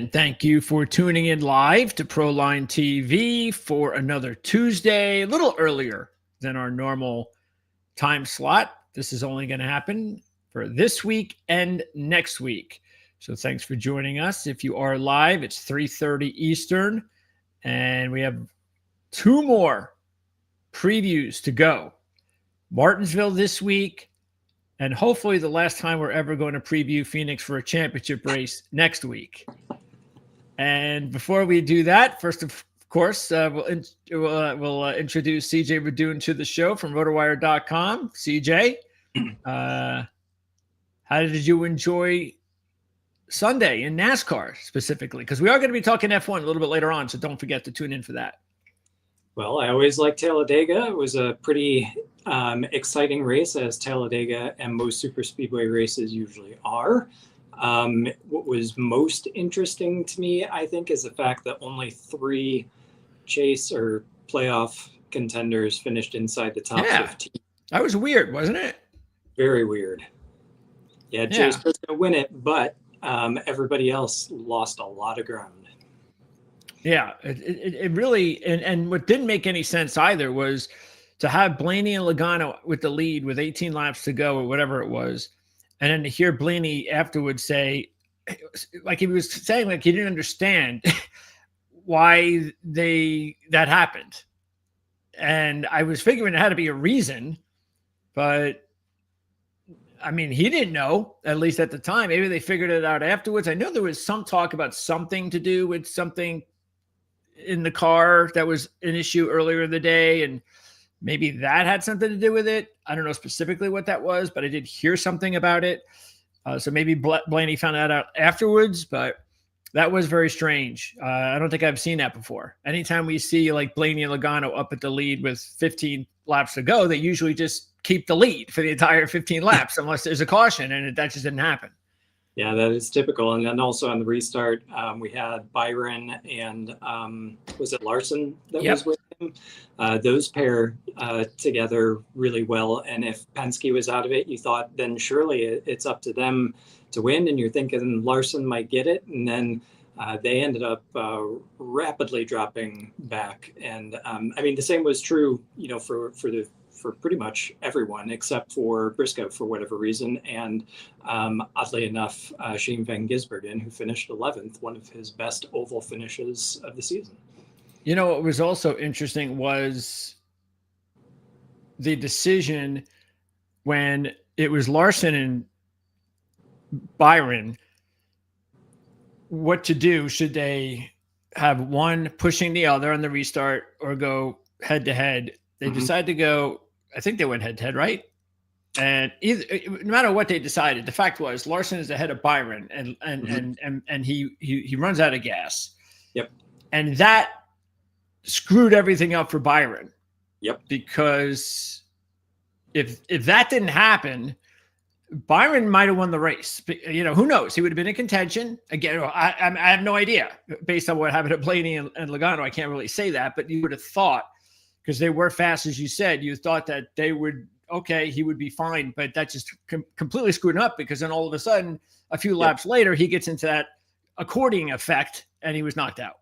And thank you for tuning in live to Proline TV for another Tuesday, a little earlier than our normal time slot. This is only going to happen for this week and next week. So thanks for joining us. If you are live, it's 3:30 Eastern, and we have two more previews to go. Martinsville this week, and hopefully the last time we're ever going to preview Phoenix for a championship race next week. And before we do that, first of course, we'll introduce CJ Radoon to the show from RotorWire.com. CJ, how did you enjoy Sunday in NASCAR specifically? Because we are going to be talking F1 a little bit later on, so don't forget to tune in for that. Well, I always liked Talladega. It was a pretty exciting race, as Talladega and most super speedway races usually are. What was most interesting to me, I think, is the fact that only 3 chase or playoff contenders finished inside the top 15. That was weird, wasn't it? Very weird. Yeah, Chase was going to win it, but everybody else lost a lot of ground. Yeah, it really, and what didn't make any sense either was to have Blaney and Logano with the lead with 18 laps to go or whatever it was. And then to hear Blaney afterwards say, like he was saying, like he didn't understand why that happened. And I was figuring it had to be a reason, but I mean, he didn't know, at least at the time. Maybe they figured it out afterwards. I know there was some talk about something to do with something in the car that was an issue earlier in the day, and maybe that had something to do with it. I don't know specifically what that was, but I did hear something about it. So maybe Blaney found that out afterwards, but that was very strange. I don't think I've seen that before. Anytime we see like Blaney and Logano up at the lead with 15 laps to go, they usually just keep the lead for the entire 15 laps unless there's a caution, and that just didn't happen. Yeah, that is typical. And then also on the restart, we had Byron and was it Larson that was with him? Those pair together really well. And if Penske was out of it, you thought then surely it's up to them to win. And you're thinking Larson might get it. And then they ended up rapidly dropping back. And I mean, the same was true, for pretty much everyone except for Briscoe for whatever reason. And oddly enough, Shane Van Gisbergen, who finished 11th, one of his best oval finishes of the season. You know, what was also interesting was the decision when it was Larson and Byron, what to do. Should they have one pushing the other on the restart or go head to head? They decided to go, I think they went head to head, right? And no matter what they decided, the fact was Larson is ahead of Byron, and he runs out of gas. Yep. And that screwed everything up for Byron. Yep. Because if that didn't happen, Byron might have won the race. You know, who knows? He would have been in contention. Again, I have no idea. Based on what happened to Blaney and Logano, I can't really say that, but you would have thought, because they were fast, as you said, you thought that they would, he would be fine, but that just completely screwed him up, because then all of a sudden, a few laps later, he gets into that accordion effect and he was knocked out.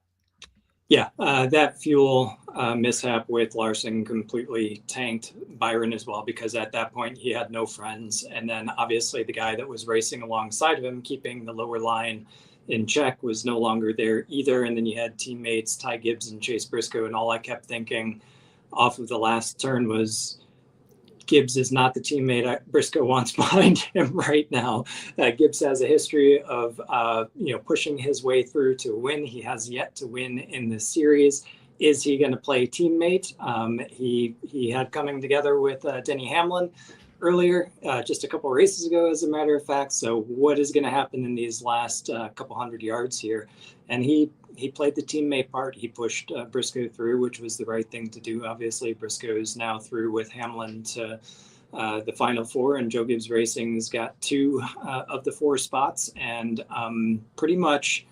Yeah, that fuel mishap with Larson completely tanked Byron as well, because at that point he had no friends. And then obviously the guy that was racing alongside of him, keeping the lower line in check, was no longer there either. And then you had teammates Ty Gibbs and Chase Briscoe, and all I kept thinking off of the last turn was Gibbs is not the teammate Briscoe wants behind him right now. Gibbs has a history of pushing his way through to win. He has yet to win in this series. Is he going to play teammate? He had coming together with Denny Hamlin earlier, just a couple races ago, as a matter of fact. So what is going to happen in these last couple hundred yards here? And he played the teammate part. He pushed Briscoe through, which was the right thing to do. Obviously, Briscoe is now through with Hamlin to the Final Four, and Joe Gibbs Racing's got 2 of the 4 spots. And pretty much,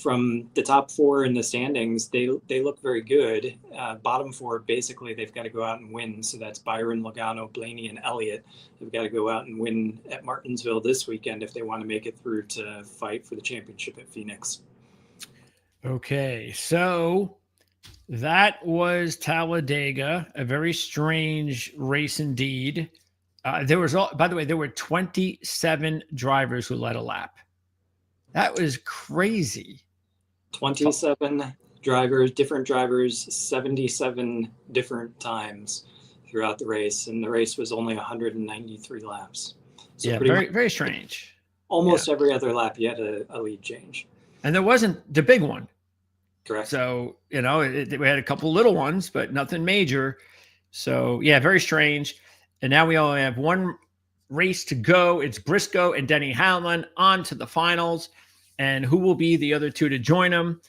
from the top 4 in the standings, they look very good. Bottom 4, basically, they've got to go out and win. So that's Byron, Logano, Blaney, and Elliott. They've got to go out and win at Martinsville this weekend if they want to make it through to fight for the championship at Phoenix. Okay, so that was Talladega, a very strange race indeed. By the way, there were 27 drivers who led a lap. That was crazy. 27 drivers, different drivers, 77 different times throughout the race, and the race was only 193 laps. So Yeah, pretty much very strange. almost every other lap you had a lead change. And there wasn't the big one. Correct. So, we had a couple little ones, but nothing major. So, yeah, very strange. And now we only have one race to go. It's Briscoe and Denny Hamlin on to the finals. And who will be the other two to join them?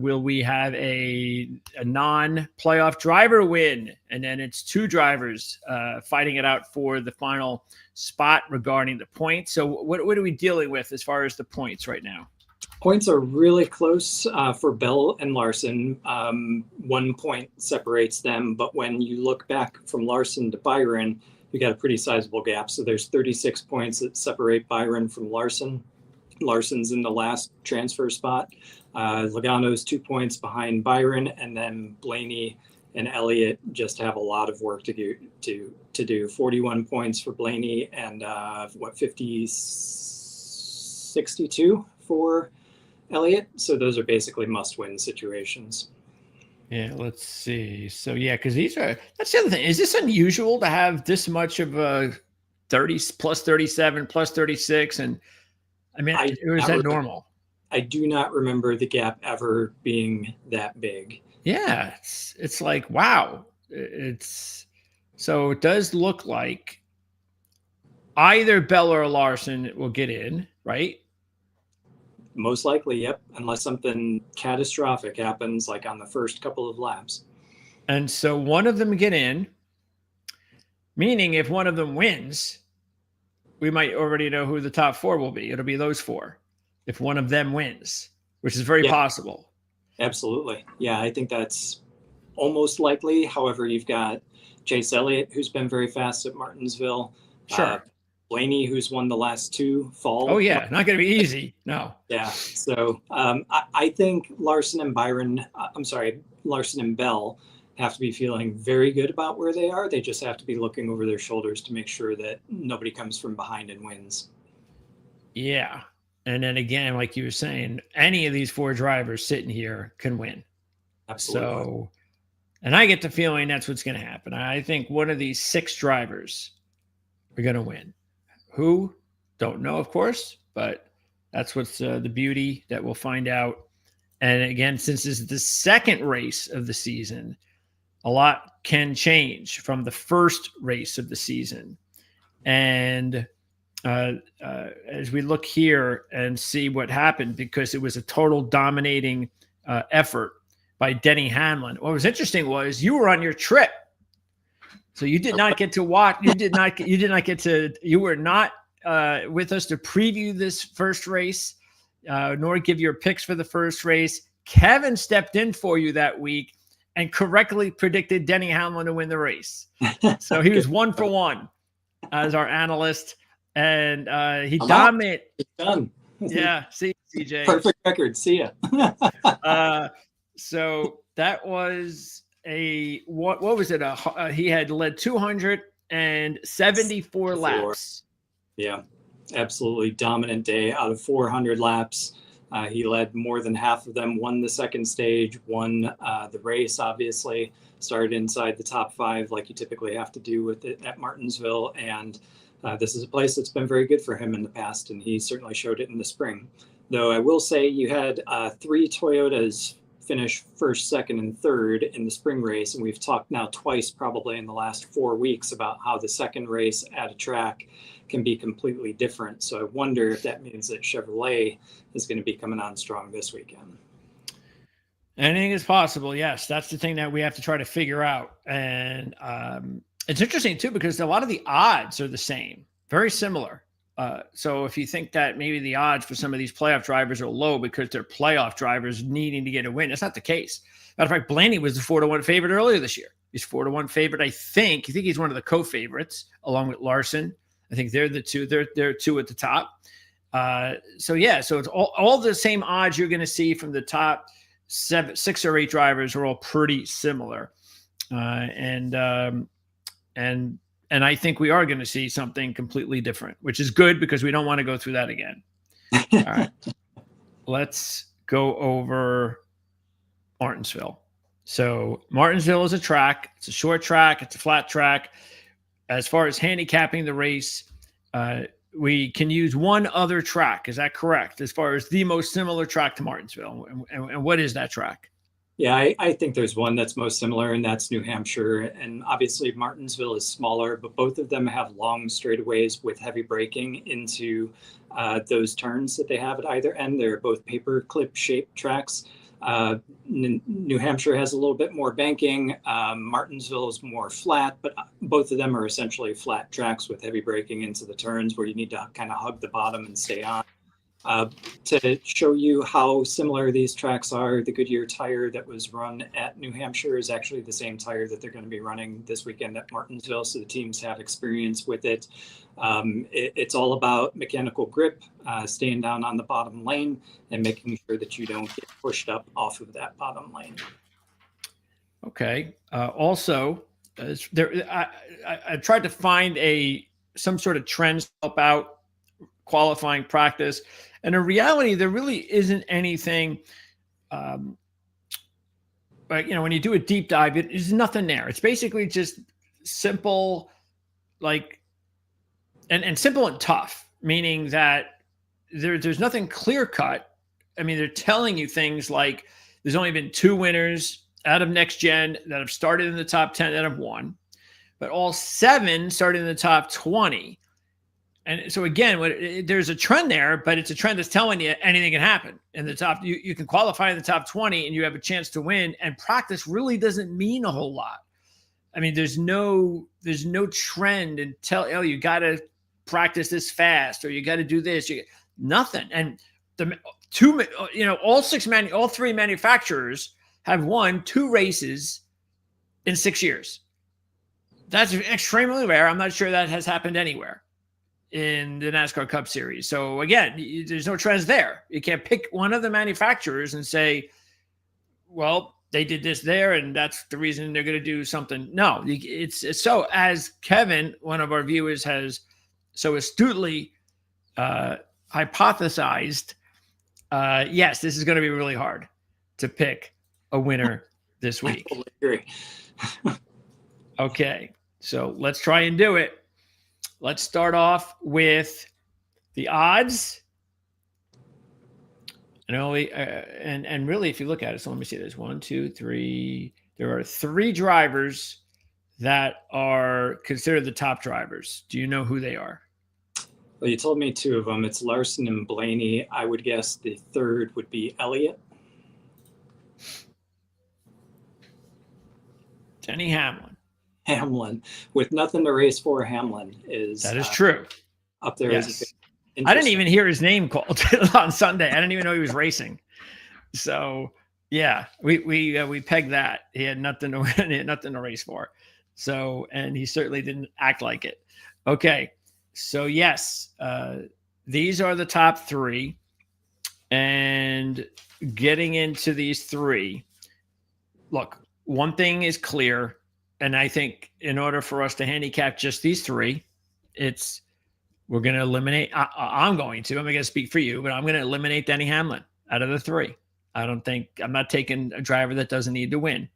Will we have a non-playoff driver win? And then it's two drivers fighting it out for the final spot regarding the points. So what are we dealing with as far as the points right now? Points are really close for Bell and Larson. 1 point separates them, but when you look back from Larson to Byron, you got a pretty sizable gap. So there's 36 points that separate Byron from Larson. Larson's in the last transfer spot. Logano's 2 points behind Byron, and then Blaney and Elliott just have a lot of work to do. 41 points for Blaney and 62 for Elliott. So those are basically must-win situations. Yeah, let's see. So yeah, because that's the other thing. Is this unusual to have this much of a 30 plus 37 plus 36? And I mean, is that normal? I do not remember the gap ever being that big. Yeah, it's like, wow. So it does look like either Bell or Larson will get in, right? Most likely, yep, unless something catastrophic happens, like on the first couple of laps. And so one of them get in, meaning if one of them wins, we might already know who the top four will be. It'll be those four if one of them wins, which is very possible. Absolutely. Yeah, I think that's almost likely. However, you've got Chase Elliott, who's been very fast at Martinsville. Sure. Blaney, who's won the last two fall. Oh, yeah. Not going to be easy. No. Yeah. So I think Larson and Bell have to be feeling very good about where they are. They just have to be looking over their shoulders to make sure that nobody comes from behind and wins. Yeah. And then again, like you were saying, any of these four drivers sitting here can win. Absolutely. So, and I get the feeling that's what's going to happen. I think one of these six drivers are going to win. Who? Don't know, of course, but that's what's the beauty that we'll find out. And again, since this is the second race of the season, a lot can change from the first race of the season. And as we look here and see what happened, because it was a total dominating effort by Denny Hamlin. What was interesting was you were on your trip. So you did not get to watch. You were not with us to preview this first race, nor give your picks for the first race. Kevin stepped in for you that week and correctly predicted Denny Hamlin to win the race. So he was 1 for 1 as our analyst, and he dominated. Done. Yeah, see, CJ. Perfect record. See ya. So that was what was it? He had led 274 laps. Yeah, absolutely dominant day. Out of 400 laps, he led more than half of them, won the second stage, won the race, obviously, started inside the top 5 like you typically have to do with it at Martinsville. And this is a place that's been very good for him in the past, and he certainly showed it in the spring. Though I will say you had 3 Toyotas finish first, second, and third in the spring race. And we've talked now twice probably in the last 4 weeks about how the second race at a track can be completely different. So I wonder if that means that Chevrolet is going to be coming on strong this weekend. Anything is possible. Yes. That's the thing that we have to try to figure out. And it's interesting too, because a lot of the odds are the same, very similar. So if you think that maybe the odds for some of these playoff drivers are low because they're playoff drivers needing to get a win, that's not the case. Matter of fact, Blaney was the 4-1 favorite earlier this year. He's 4-1 favorite. I think he's one of the co-favorites along with Larson. I think they're the two. They're two at the top. So it's all the same odds you're going to see from the top 6 or 8 drivers are all pretty similar. And I think we are going to see something completely different, which is good because we don't want to go through that again. All right. Let's go over Martinsville. So Martinsville is a track. It's a short track. It's a flat track. As far as handicapping the race, we can use one other track. Is that correct? As far as the most similar track to Martinsville. And what is that track? Yeah, I think there's one that's most similar, and that's New Hampshire. And obviously Martinsville is smaller, but both of them have long straightaways with heavy braking into those turns that they have at either end. They're both paper clip shaped tracks. New Hampshire has a little bit more banking. Martinsville is more flat, but both of them are essentially flat tracks with heavy braking into the turns where you need to kind of hug the bottom and stay on. To show you how similar these tracks are, the Goodyear tire that was run at New Hampshire is actually the same tire that they're going to be running this weekend at Martinsville, so the teams have experience with it. It's all about mechanical grip, staying down on the bottom lane, and making sure that you don't get pushed up off of that bottom lane. Okay. Also, I tried to find some sort of trends to help out qualifying practice. And in reality, there really isn't anything, but when you do a deep dive, there's nothing there. It's basically just simple, and simple and tough, meaning that there's nothing clear cut. I mean, they're telling you things like there's only been 2 winners out of NextGen that have started in the top 10 that have won, but all 7 started in the top 20. And so again, there's a trend there, but it's a trend that's telling you anything can happen in the top. You can qualify in the top 20 and you have a chance to win. And practice really doesn't mean a whole lot. I mean, there's no trend and you got to practice this fast or you got to do this. Nothing. And all 3 manufacturers have won 2 races in 6 years. That's extremely rare. I'm not sure that has happened anywhere in the NASCAR Cup Series. So again, there's no trends there. You can't pick one of the manufacturers and say, well, they did this there, and that's the reason they're going to do something. No, it's so, as Kevin, one of our viewers, has so astutely hypothesized, yes, this is going to be really hard to pick a winner this week. I totally agree. Okay, so let's try and do it. Let's start off with the odds. And really, if you look at it, so let me see. There's 1, 2, 3. There are 3 drivers that are considered the top drivers. Do you know who they are? Well, you told me 2 of them. It's Larson and Blaney. I would guess the third would be Elliott. Denny Hamlin. Hamlin, with nothing to race for. Hamlin is true. Up there. Yes. I didn't even hear his name called on Sunday. I didn't even know he was racing. So yeah, we pegged that. He had nothing to win. He had nothing to race for. So, and he certainly didn't act like it. Okay. So yes, these are the top 3, and getting into these 3, look, one thing is clear. And I think in order for us to handicap just these 3, we're going to eliminate. I'm going to speak for you, but I'm going to eliminate Denny Hamlin out of the 3. I'm not taking a driver that doesn't need to win.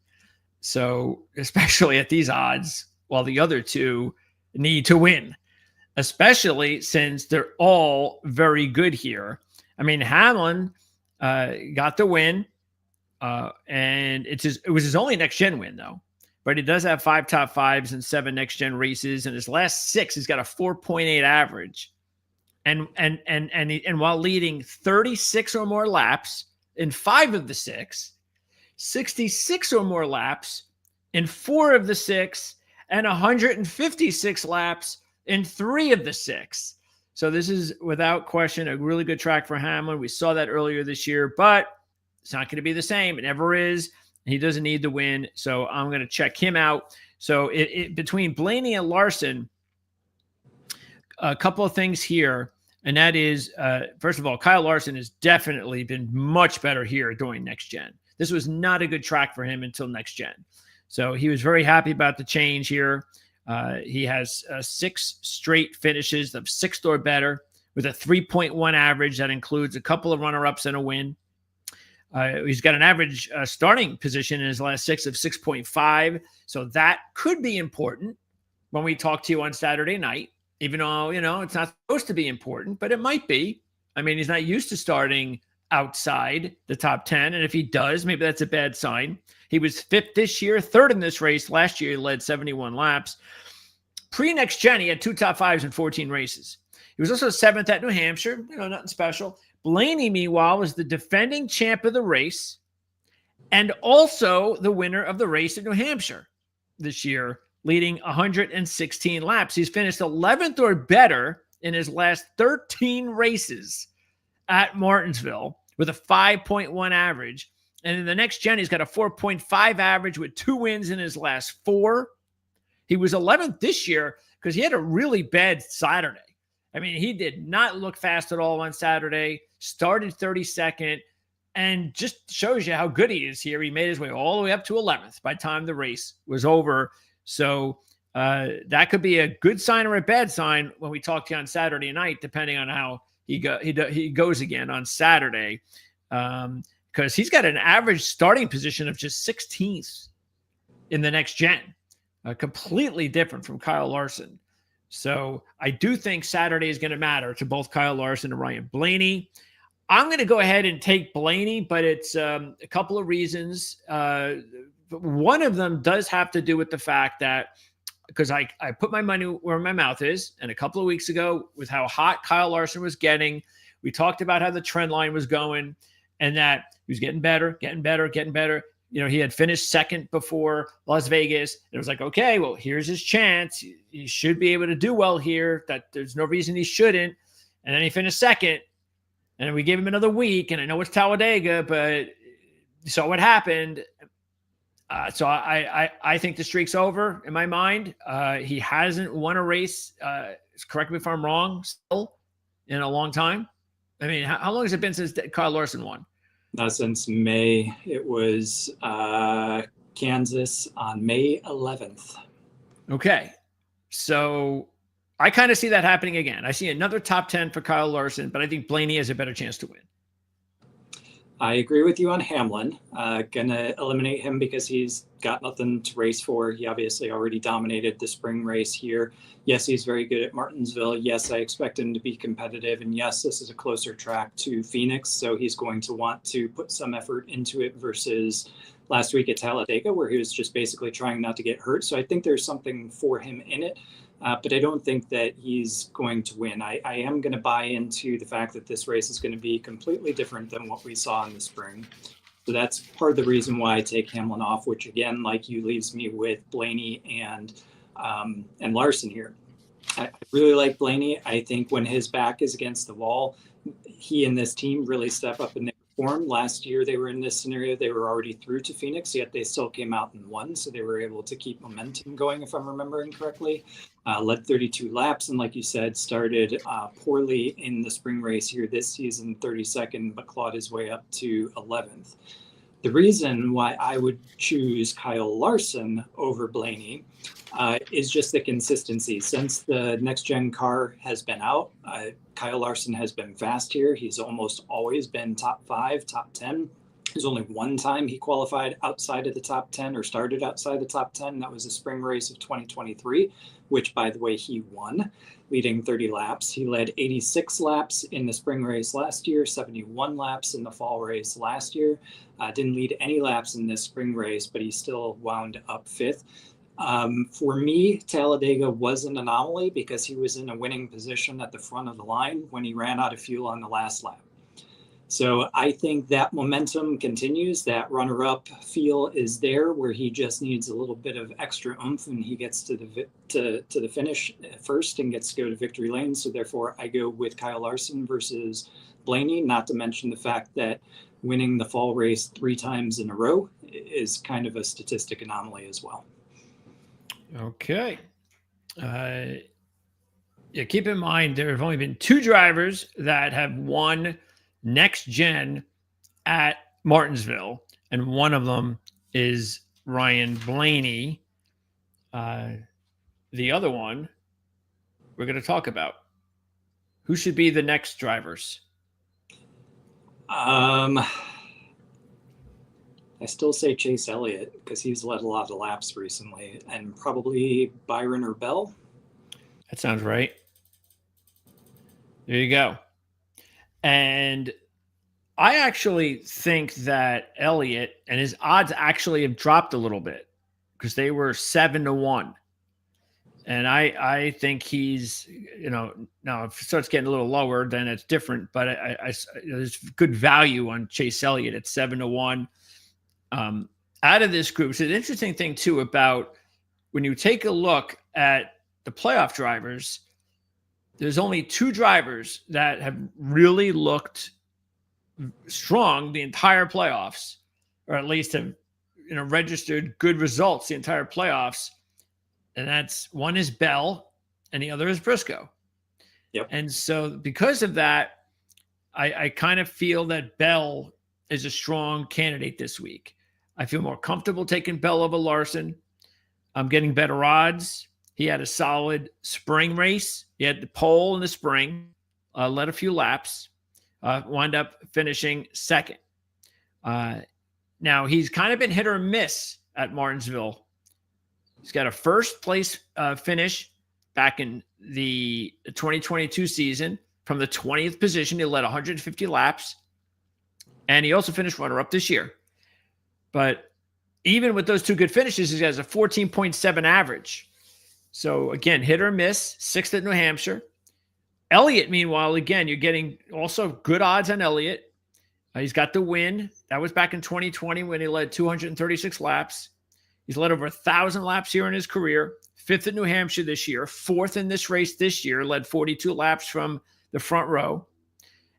So especially at these odds, while the other 2 need to win, especially since they're all very good here. I mean, Hamlin got the win, and it was his only next-gen win though. But he does have 5 top 5s and 7 next-gen races. And his last 6, he's got a 4.8 average. And while leading 36 or more laps in 5 of the 6, 66 or more laps in 4 of the 6, and 156 laps in 3 of the 6. So this is, without question, a really good track for Hamlin. We saw that earlier this year, but it's not going to be the same. It never is. He doesn't need the win, so I'm going to check him out. So between Blaney and Larson, a couple of things here, and that is, first of all, Kyle Larson has definitely been much better here during NextGen. this was not a good track for him until NextGen. So he was very happy about the change here. He has 6 straight finishes of 6th or better with a 3.1 average. That includes a couple of runner-ups and a win. He's got an average starting position in his last 6 of 6.5. So that could be important when we talk to you on Saturday night, even though, it's not supposed to be important, but it might be. I mean, he's not used to starting outside the top 10. And if he does, maybe that's a bad sign. He was 5th this year, 3rd in this race. Last year, he led 71 laps. Pre-NextGen, he had 2 top 5s in 14 races. He was also 7th at New Hampshire, nothing special. Blaney, meanwhile, was the defending champ of the race and also the winner of the race in New Hampshire this year, leading 116 laps. He's finished 11th or better in his last 13 races at Martinsville with a 5.1 average. And in the NextGen, he's got a 4.5 average with 2 wins in his last 4. He was 11th this year because he had a really bad Saturday. I mean, he did not look fast at all on Saturday, started 32nd, and just shows you how good he is here. He made his way all the way up to 11th by the time the race was over. So that could be a good sign or a bad sign when we talk to you on Saturday night, depending on how he goes again on Saturday, because he's got an average starting position of just 16th in the NextGen, completely different from Kyle Larson. So I do think Saturday is going to matter to both Kyle Larson and Ryan Blaney. I'm going to go ahead and take Blaney, but it's a couple of reasons. One of them does have to do with the fact that, because I put my money where my mouth is, and a couple of weeks ago with how hot Kyle Larson was getting, we talked about how the trend line was going and that he was getting better. He had finished 2nd before Las Vegas. It was like, okay, well, here's his chance. He should be able to do well here. That there's no reason he shouldn't. And then he finished 2nd. And then we gave him another week. And I know it's Talladega, but you saw what happened. So I think the streak's over in my mind. He hasn't won a race, correct me if I'm wrong, still in a long time. I mean, how long has it been since Kyle Larson won? Since May. It was Kansas on May 11th. Okay. So I kind of see that happening again. I see another top 10 for Kyle Larson, but I think Blaney has a better chance to win. I agree with you on Hamlin. Gonna eliminate him because he's got nothing to race for. He obviously already dominated the spring race here. Yes, he's very good at Martinsville. Yes, I expect him to be competitive. And yes, this is a closer track to Phoenix, so he's going to want to put some effort into it versus last week at Talladega, where he was just basically trying not to get hurt. So I think there's something for him in it. But I don't think that he's going to win. I am going to buy into the fact that this race is going to be completely different than what we saw in the spring. So that's part of the reason why I take Hamlin off, which again, like you, leaves me with Blaney and Larson here. I really like Blaney. I think when his back is against the wall, he and this team really step up in their form. Last year, they were in this scenario. They were already through to Phoenix, yet they still came out and won. So they were able to keep momentum going, if I'm remembering correctly. Led 32 laps. And like you said, started poorly in the spring race here this season, 32nd, but clawed his way up to 11th. The reason why I would choose Kyle Larson over Blaney is just the consistency. Since the NextGen car has been out, Kyle Larson has been fast here. He's almost always been top 5, top 10. There's only one time he qualified outside of the top 10 or started outside the top 10. That was the spring race of 2023, which, by the way, he won, leading 30 laps. He led 86 laps in the spring race last year, 71 laps in the fall race last year. Didn't lead any laps in this spring race, but he still wound up 5th. For me, Talladega was an anomaly because he was in a winning position at the front of the line when he ran out of fuel on the last lap. So I think that momentum continues. That runner-up feel is there, where he just needs a little bit of extra oomph, and he gets to the finish first and gets to go to victory lane. So therefore, I go with Kyle Larson versus Blaney. Not to mention the fact that winning the fall race 3 times in a row is kind of a statistic anomaly as well. Okay. Keep in mind there have only been 2 drivers that have won NextGen at Martinsville, and one of them is Ryan Blaney. The other one we're going to talk about. Who should be the next drivers? I still say Chase Elliott because he's led a lot of laps recently, and probably Byron or Bell. That sounds right. There you go. And I actually think that Elliott and his odds actually have dropped a little bit because they were 7-1. And I think he's, now if it starts getting a little lower, then it's different. But there's good value on Chase Elliott at 7-1. Out of this group, it's an interesting thing too about when you take a look at the playoff drivers. There's only 2 drivers that have really looked strong the entire playoffs, or at least have registered good results the entire playoffs. And that's one is Bell and the other is Briscoe. Yep. And so because of that, I kind of feel that Bell is a strong candidate this week. I feel more comfortable taking Bell over Larson. I'm getting better odds. He had a solid spring race. He had the pole in the spring, led a few laps, wound up finishing second. Now, he's kind of been hit or miss at Martinsville. He's got a first place finish back in the 2022 season from the 20th position. He led 150 laps. And he also finished runner-up this year. But even with those 2 good finishes, he has a 14.7 average. So, again, hit or miss, 6th at New Hampshire. Elliott, meanwhile, again, you're getting also good odds on Elliott. He's got the win. That was back in 2020 when he led 236 laps. He's led over 1,000 laps here in his career. 5th at New Hampshire this year. 4th in this race this year. Led 42 laps from the front row.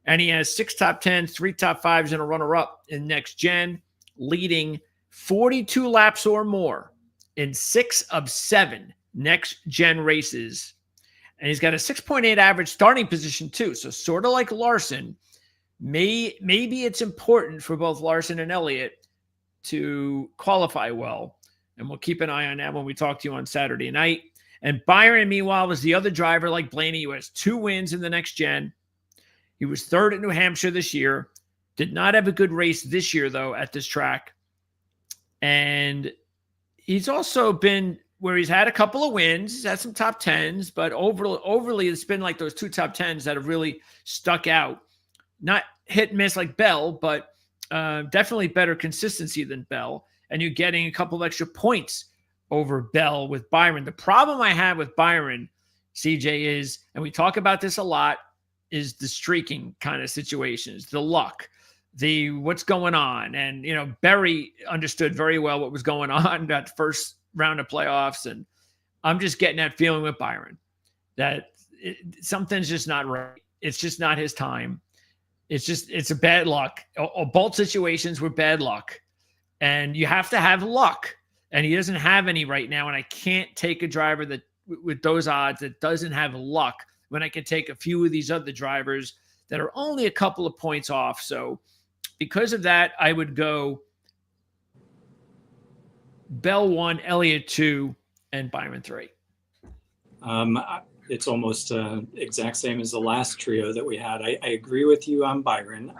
And he has 6 top 10s, 3 top 5s, and a runner-up in NextGen, leading 42 laps or more in 6 of 7 NextGen races. And he's got a 6.8 average starting position too. So sort of like Larson, maybe it's important for both Larson and Elliott to qualify well. And we'll keep an eye on that when we talk to you on Saturday night. And Byron, meanwhile, was the other driver like Blaney who has 2 wins in the NextGen. He was 3rd at New Hampshire this year. Did not have a good race this year, though, at this track. And he's also been where he's had a couple of wins. He's had some top 10s, but overly it's been like those 2 top 10s that have really stuck out. Not hit and miss like Bell, but definitely better consistency than Bell. And you're getting a couple of extra points over Bell with Byron. The problem I have with Byron, CJ, is, and we talk about this a lot, is the streaking kind of situations, the luck, the what's going on. And, Berry understood very well what was going on that first round of playoffs. And I'm just getting that feeling with Byron that something's just not right. It's just not his time. It's a bad luck. Both situations were bad luck. And you have to have luck. And he doesn't have any right now. And I can't take a driver that with those odds that doesn't have luck when I can take a few of these other drivers that are only a couple of points off. So because of that, I would go Bell 1, Elliott 2, and Byron 3. It's almost exact same as the last trio that we had. I agree with you on Byron.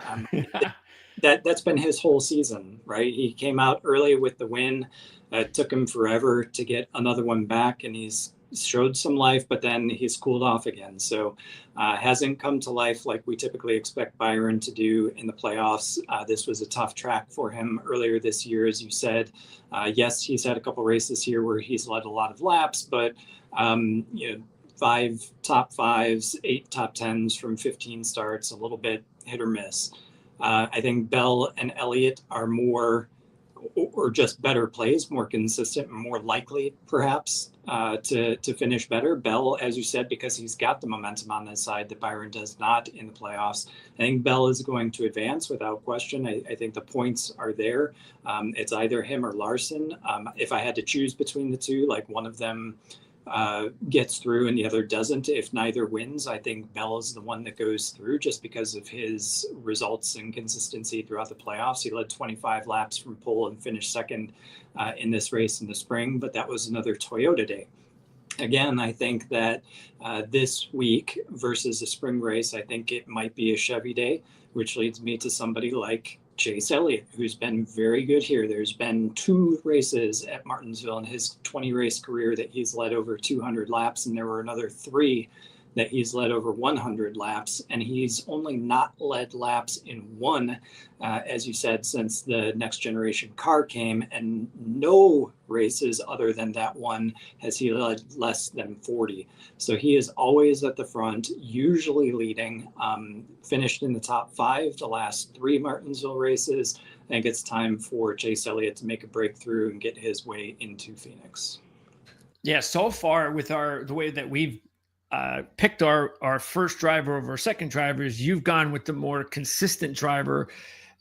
That's been his whole season, right? He came out early with the win. It took him forever to get another one back, and he's showed some life, but then he's cooled off again. So hasn't come to life like we typically expect Byron to do in the playoffs. This was a tough track for him earlier this year, as you said. Yes, he's had a couple races here where he's led a lot of laps, but 5 top 5s, 8 top 10s from 15 starts, a little bit hit or miss. I think Bell and Elliott are more, or just better plays, more consistent, more likely perhaps to finish better. Bell, as you said, because he's got the momentum on his side that Byron does not in the playoffs. I think Bell is going to advance without question. I think the points are there. It's either him or Larson. If I had to choose between the two, like one of them gets through and the other doesn't. If neither wins, I think Bell is the one that goes through just because of his results and consistency throughout the playoffs. He led 25 laps from pole and finished second in this race in the spring, but that was another Toyota day. Again, I think that this week versus a spring race, I think it might be a Chevy day, which leads me to somebody like Chase Elliott, who's been very good here. There's been 2 races at Martinsville in his 20-race career that he's led over 200 laps, and there were another 3 that he's led over 100 laps, and he's only not led laps in one, as you said, since the next generation car came, and no races other than that one has he led less than 40. So he is always at the front, usually leading, finished in the top 5 the last 3 Martinsville races. I think it's time for Chase Elliott to make a breakthrough and get his way into Phoenix. Yeah, so far with the way that we've picked our first driver over our second drivers, you've gone with the more consistent driver.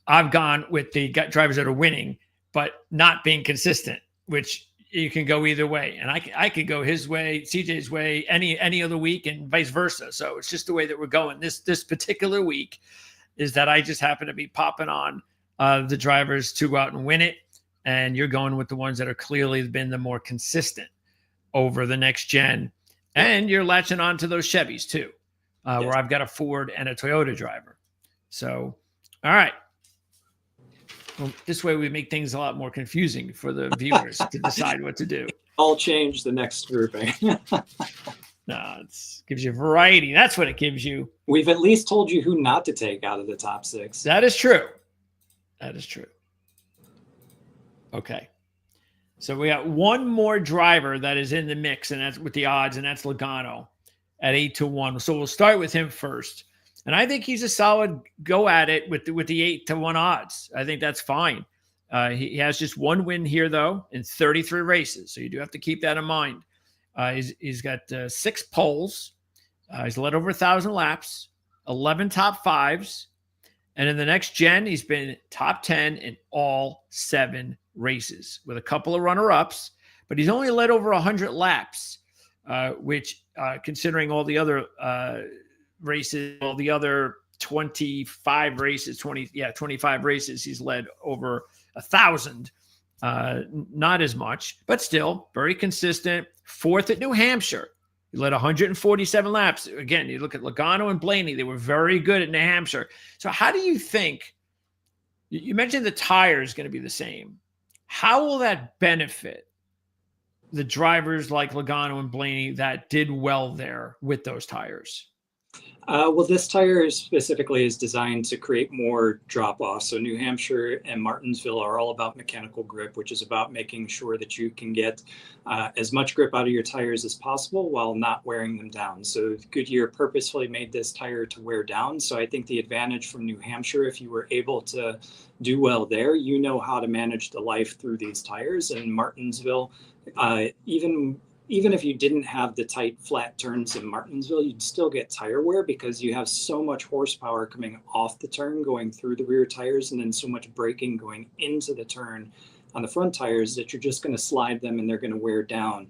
I've gone with the drivers that are winning, but not being consistent, which you can go either way. And I could go his way, CJ's way, any other week, and vice versa. So it's just the way that we're going. This particular week is that I just happen to be popping on the drivers to go out and win it. And you're going with the ones that are clearly been the more consistent over the next gen. And you're latching on to those Chevys too, yes, where I've got a Ford and a Toyota driver. So, all right. Well, this way we make things a lot more confusing for the viewers to decide what to do. I'll change the next grouping. No, it gives you variety. That's what it gives you. We've at least told you who not to take out of the top 6. That is true. That is true. Okay. So we got one more driver that is in the mix, and that's with the odds, and that's Logano at 8-1. So we'll start with him first. And I think he's a solid go at it with the 8-1 odds. I think that's fine. He has just one win here, though, in 33 races. So you do have to keep that in mind. He's got 6 poles. He's led over 1,000 laps, 11 top 5s. And in the next gen, he's been top 10 in all 7 races with a couple of runner-ups, but he's only led over 100 laps, which considering all the other races, all the other 25 races, 25 races, he's led over 1,000. Not as much, but still very consistent. 4th at New Hampshire. He led 147 laps. Again, you look at Logano and Blaney, they were very good at New Hampshire. So how do you think, you mentioned the tire is going to be the same. How will that benefit the drivers like Logano and Blaney that did well there with those tires? Well, this tire specifically is designed to create more drop-off. So New Hampshire and Martinsville are all about mechanical grip, which is about making sure that you can get as much grip out of your tires as possible while not wearing them down. So Goodyear purposefully made this tire to wear down. So I think the advantage from New Hampshire, if you were able to do well there, you know how to manage the life through these tires. And Martinsville, even if you didn't have the tight flat turns in Martinsville, you'd still get tire wear because you have so much horsepower coming off the turn going through the rear tires, and then so much braking going into the turn on the front tires that you're just going to slide them and they're going to wear down.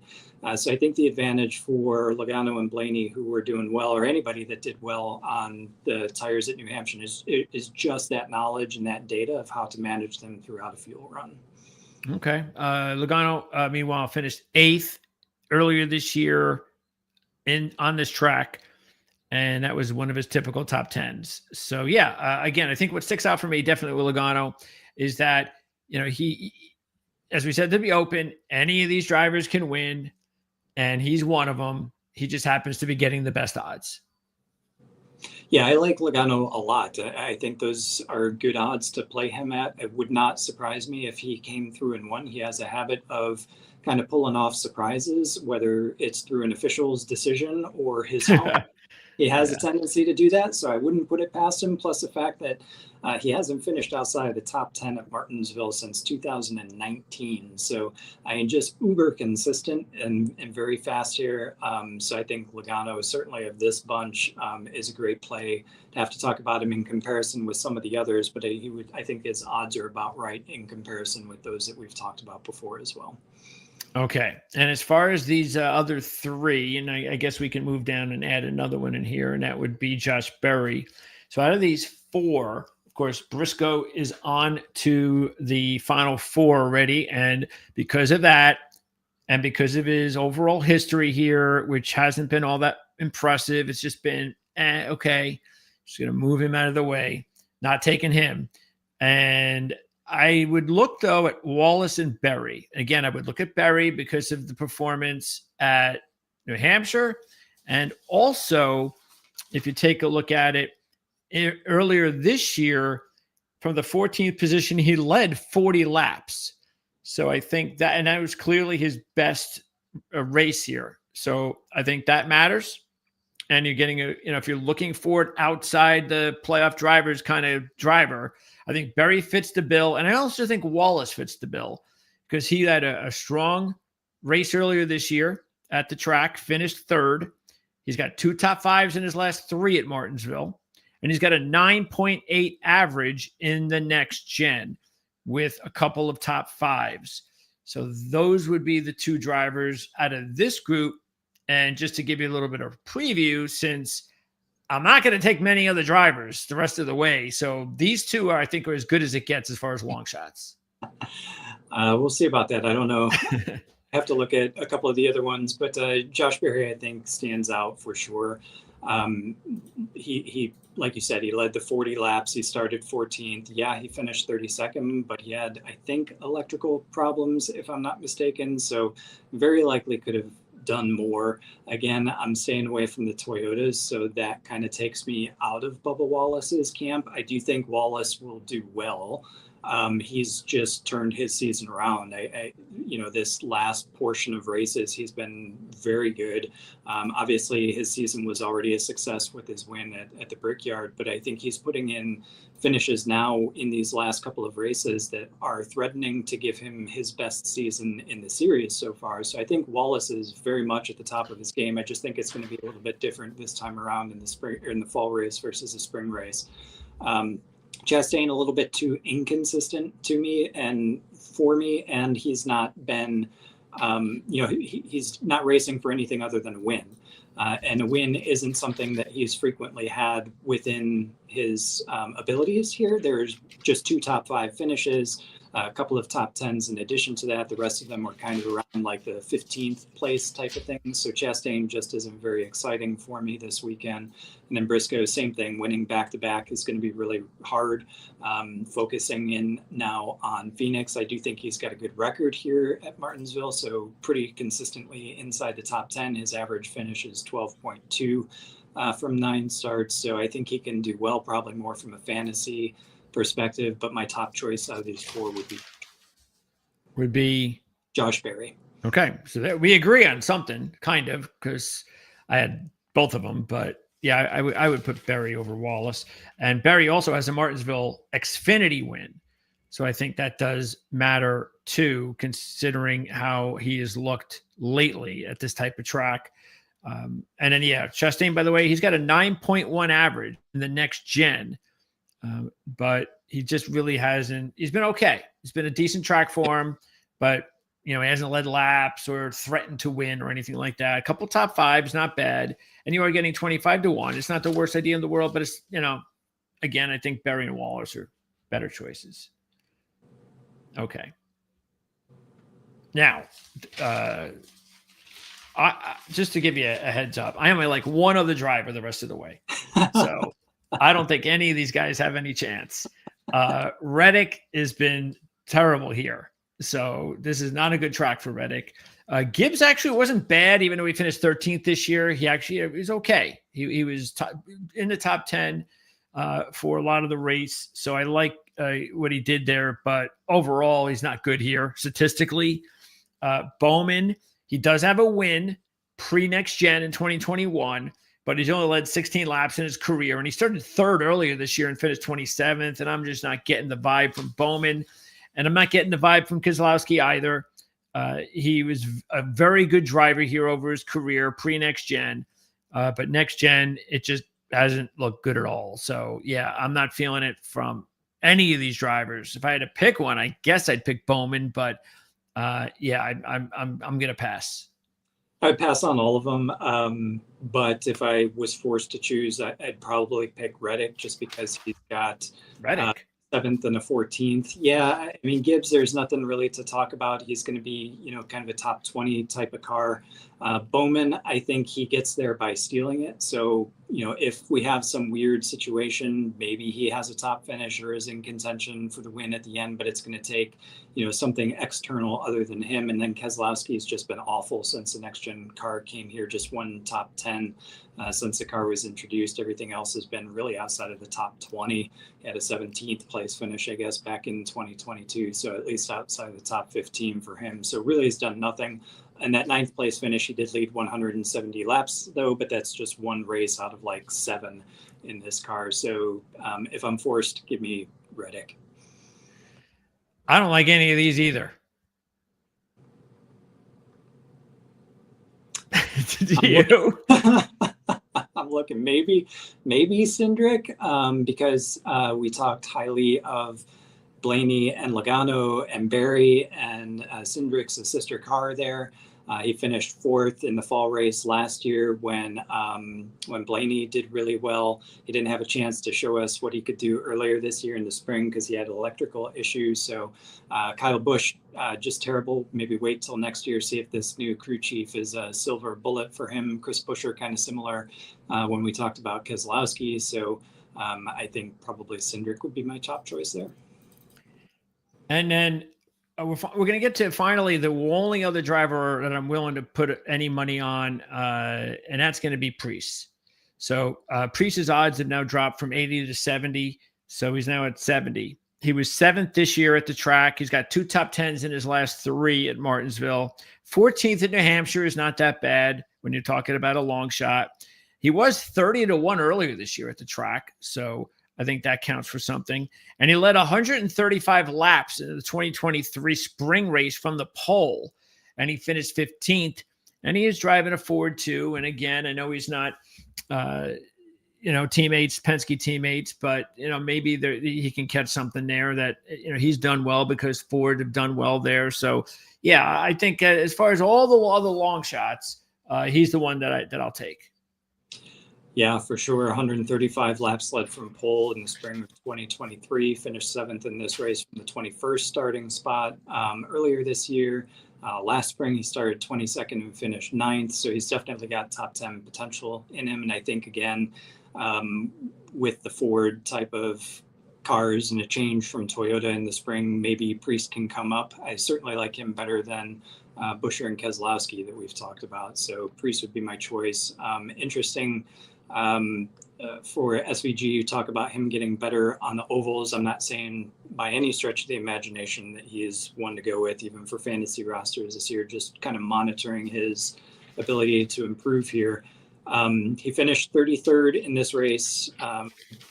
So I think the advantage for Logano and Blaney, who were doing well, or anybody that did well on the tires at New Hampshire, is just that knowledge and that data of how to manage them throughout a fuel run. Okay. Logano, meanwhile, finished 8th earlier this year on this track, and that was one of his typical top 10s. So yeah, again, I think what sticks out for me definitely with Logano is that, he, as we said to be open, any of these drivers can win, and he's one of them. He just happens to be getting the best odds. Yeah, I like Logano a lot. I think those are good odds to play him at. It would not surprise me if he came through and won. He has a habit of kind of pulling off surprises, whether it's through an official's decision or his own. He has a tendency to do that, so I wouldn't put it past him. Plus the fact that he hasn't finished outside of the top 10 at Martinsville since 2019. So I mean, just uber consistent and very fast here. So I think Logano, certainly of this bunch, is a great play. To have to talk about him in comparison with some of the others, but I think his odds are about right in comparison with those that we've talked about before as well. Okay. And as far as these other three, and I guess we can move down and add another one in here, and that would be Josh Berry. So out of these four, of course, Briscoe is on to the final four already. And because of that, and because of his overall history here, which hasn't been all that impressive, it's just been, okay, just going to move him out of the way, not taking him. And I would look, though, at Wallace and Berry. Again, I would look at Berry because of the performance at New Hampshire. And also, if you take a look at it, earlier this year, from the 14th position, he led 40 laps. So I think that, and that was clearly his best race here. So I think that matters. And you're getting if you're looking for it outside the playoff drivers kind of driver, I think Berry fits the bill. And I also think Wallace fits the bill because he had a strong race earlier this year at the track, finished third. He's got 2 top fives in his last 3 at Martinsville. And he's got a 9.8 average in the NextGen with a couple of top fives. So those would be the 2 drivers out of this group. And just to give you a little bit of a preview, since I'm not going to take many other drivers the rest of the way. So these 2 are, I think, are as good as it gets as far as long shots. We'll see about that. I don't know. I have to look at a couple of the other ones, but Josh Berry, I think, stands out for sure. He, like you said, he led the 40 laps. He started 14th. Yeah, he finished 32nd, but he had, I think, electrical problems, if I'm not mistaken. So very likely could have done more. Again, I'm staying away from the Toyotas, so that kind of takes me out of Bubba Wallace's camp. I do think Wallace will do well. He's just turned his season around. This last portion of races, he's been very good. Obviously, his season was already a success with his win at the Brickyard, but I think he's putting in finishes now in these last couple of races that are threatening to give him his best season in the series so far. So I think Wallace is very much at the top of his game. I just think it's going to be a little bit different this time around in the spring or in the fall race versus the spring race. Chastain a little bit too inconsistent to me and for me, and he's not been, he's not racing for anything other than a win. And a win isn't something that he's frequently had within his abilities here. There's just 2 top 5 finishes, a couple of top 10s in addition to that. The rest of them were kind of around like the 15th place type of thing. So Chastain just isn't very exciting for me this weekend. And then Briscoe, same thing, winning back-to-back is going to be really hard. Focusing in now on Phoenix. I do think he's got a good record here at Martinsville, so pretty consistently inside the top 10. His average finish is 12.2 from 9 starts. So I think he can do well, probably more from a fantasy perspective, but my top choice out of these 4 would be Josh Berry. Okay, so we agree on something, kind of, because I had both of them, but yeah, I would put Berry over Wallace. And Berry also has a Martinsville Xfinity win, so I think that does matter too, considering how he has looked lately at this type of track. And then, yeah, Chastain, by the way, he's got a 9.1 average in the NextGen. But he just really hasn't. He's been okay. It's been a decent track for him, but he hasn't led laps or threatened to win or anything like that. A couple top 5s, not bad. And you are getting 25-1. It's not the worst idea in the world, but it's again, I think Berry and Wallace are better choices. Okay. Now, just to give you a heads up, I only like one other driver the rest of the way, so. I don't think any of these guys have any chance. Reddick has been terrible here. So this is not a good track for Reddick. Gibbs actually wasn't bad, even though he finished 13th this year. He was okay. He was in the top 10 for a lot of the race. So I like what he did there. But overall, he's not good here statistically. Bowman, he does have a win pre-NextGen in 2021. But he's only led 16 laps in his career, and he started 3rd earlier this year and finished 27th, and I'm just not getting the vibe from Bowman, and I'm not getting the vibe from Keselowski either. He was a very good driver here over his career, pre-NextGen, but NextGen, it just hasn't looked good at all. So, yeah, I'm not feeling it from any of these drivers. If I had to pick one, I guess I'd pick Bowman, but Yeah, I'm gonna pass. I'd pass on all of them, but if I was forced to choose, I'd probably pick Reddick just because he's got Reddick. 7th and a 14th. Yeah, I mean Gibbs, there's nothing really to talk about. He's going to be, kind of a top 20 type of car. Bowman, I think he gets there by stealing it. So, if we have some weird situation, maybe he has a top finish or is in contention for the win at the end, but it's going to take, something external other than him. And then Keselowski's just been awful since the NextGen car came here, just one top 10 since the car was introduced. Everything else has been really outside of the top 20. He had a 17th place finish, I guess, back in 2022. So at least outside of the top 15 for him. So really has done nothing. And that 9th place finish, he did lead 170 laps though, but that's just one race out of like 7 in this car. So if I'm forced, give me Reddick. I don't like any of these either. Did you? I'm looking maybe Cindric, because we talked highly of Blaney and Logano and Barry, and Cindric's a sister car there. He finished 4th in the fall race last year when Blaney did really well. He didn't have a chance to show us what he could do earlier this year in the spring because he had electrical issues. So Kyle Busch, just terrible. Maybe wait till next year, see if this new crew chief is a silver bullet for him. Chris Buescher, kind of similar when we talked about Keselowski. So I think probably Cindric would be my top choice there. And then we're going to get to finally the only other driver that I'm willing to put any money on, and that's going to be Priest. So Priest's odds have now dropped from 80 to 70, so he's now at 70. He was 7th this year at the track. He's got 2 top 10s in his last 3 at Martinsville. 14th at New Hampshire is not that bad when you're talking about a long shot. He was 30-1 earlier this year at the track, so I think that counts for something. And he led 135 laps in the 2023 spring race from the pole, and he finished 15th. And he is driving a Ford too. And again, I know he's not, teammates, Penske teammates, but maybe he can catch something there that he's done well because Ford have done well there. So yeah, I think as far as all the long shots, he's the one that I'll take. Yeah, for sure. 135 laps led from pole in the spring of 2023, finished 7th in this race from the 21st starting spot. Earlier this year, last spring, he started 22nd and finished 9th. So he's definitely got top 10 potential in him. And I think, again, with the Ford type of cars and a change from Toyota in the spring, maybe Priest can come up. I certainly like him better than Buescher and Keselowski that we've talked about. So Priest would be my choice. Interesting. For SVG, you talk about him getting better on the ovals. I'm not saying by any stretch of the imagination that he is one to go with, even for fantasy rosters this year, just kind of monitoring his ability to improve here. He finished 33rd in this race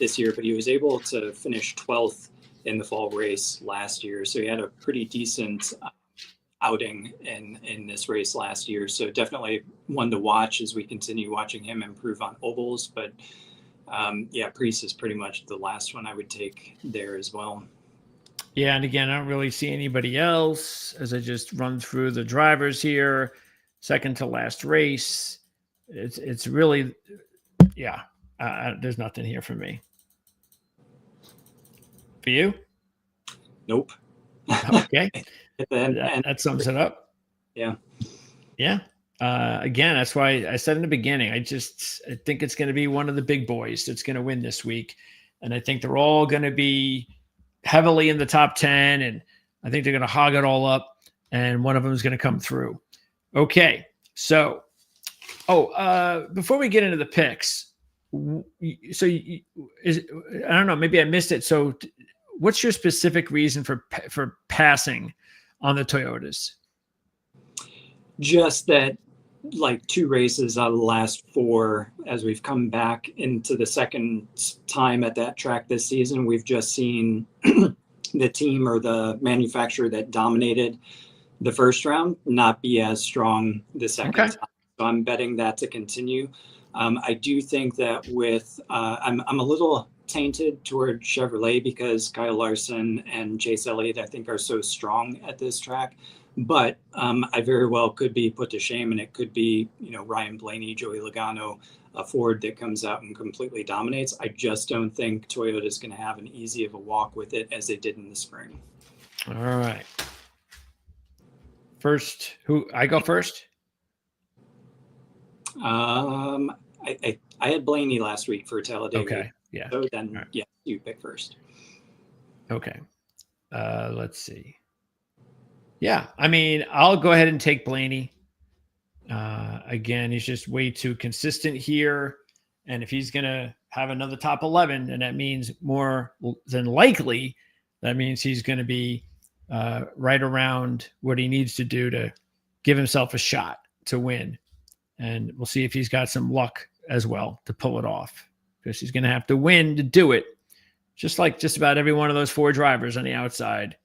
this year, but he was able to finish 12th in the fall race last year. So he had a pretty decent outing in this race last year. So definitely one to watch as we continue watching him improve on ovals. But Priest is pretty much the last one I would take there as well. Yeah, and again, I don't really see anybody else as I just run through the drivers here. Second to last race. It's really, there's nothing here for me. For you? Nope. Okay. That sums it up. Yeah. Yeah. Again, that's why I said in the beginning, I think it's going to be one of the big boys that's going to win this week. And I think they're all going to be heavily in the top 10. And I think they're going to hog it all up. And one of them is going to come through. Okay. So, before we get into the picks, I don't know, maybe I missed it. So what's your specific reason for passing on the Toyotas? Just that, like 2 races out of the last 4, as we've come back into the second time at that track this season, we've just seen the team or the manufacturer that dominated the first round not be as strong the second time. So I'm betting that to continue. I do think that with I'm a little tainted toward Chevrolet because Kyle Larson and Chase Elliott, I think, are so strong at this track. But I very well could be put to shame, and it could be, Ryan Blaney, Joey Logano, a Ford that comes out and completely dominates. I just don't think Toyota is going to have an easy of a walk with it as they did in the spring. All right. First, I go first? I had Blaney last week for Talladega. Okay. Yeah. So then, right. Yeah, you pick first. Okay. Let's see. Yeah. I mean, I'll go ahead and take Blaney. Again, he's just way too consistent here. And if he's going to have another top 11, then that means more than likely, that means he's going to be right around what he needs to do to give himself a shot to win. And we'll see if he's got some luck as well to pull it off, because he's going to have to win to do it. Just like just about every one of those 4 drivers on the outside.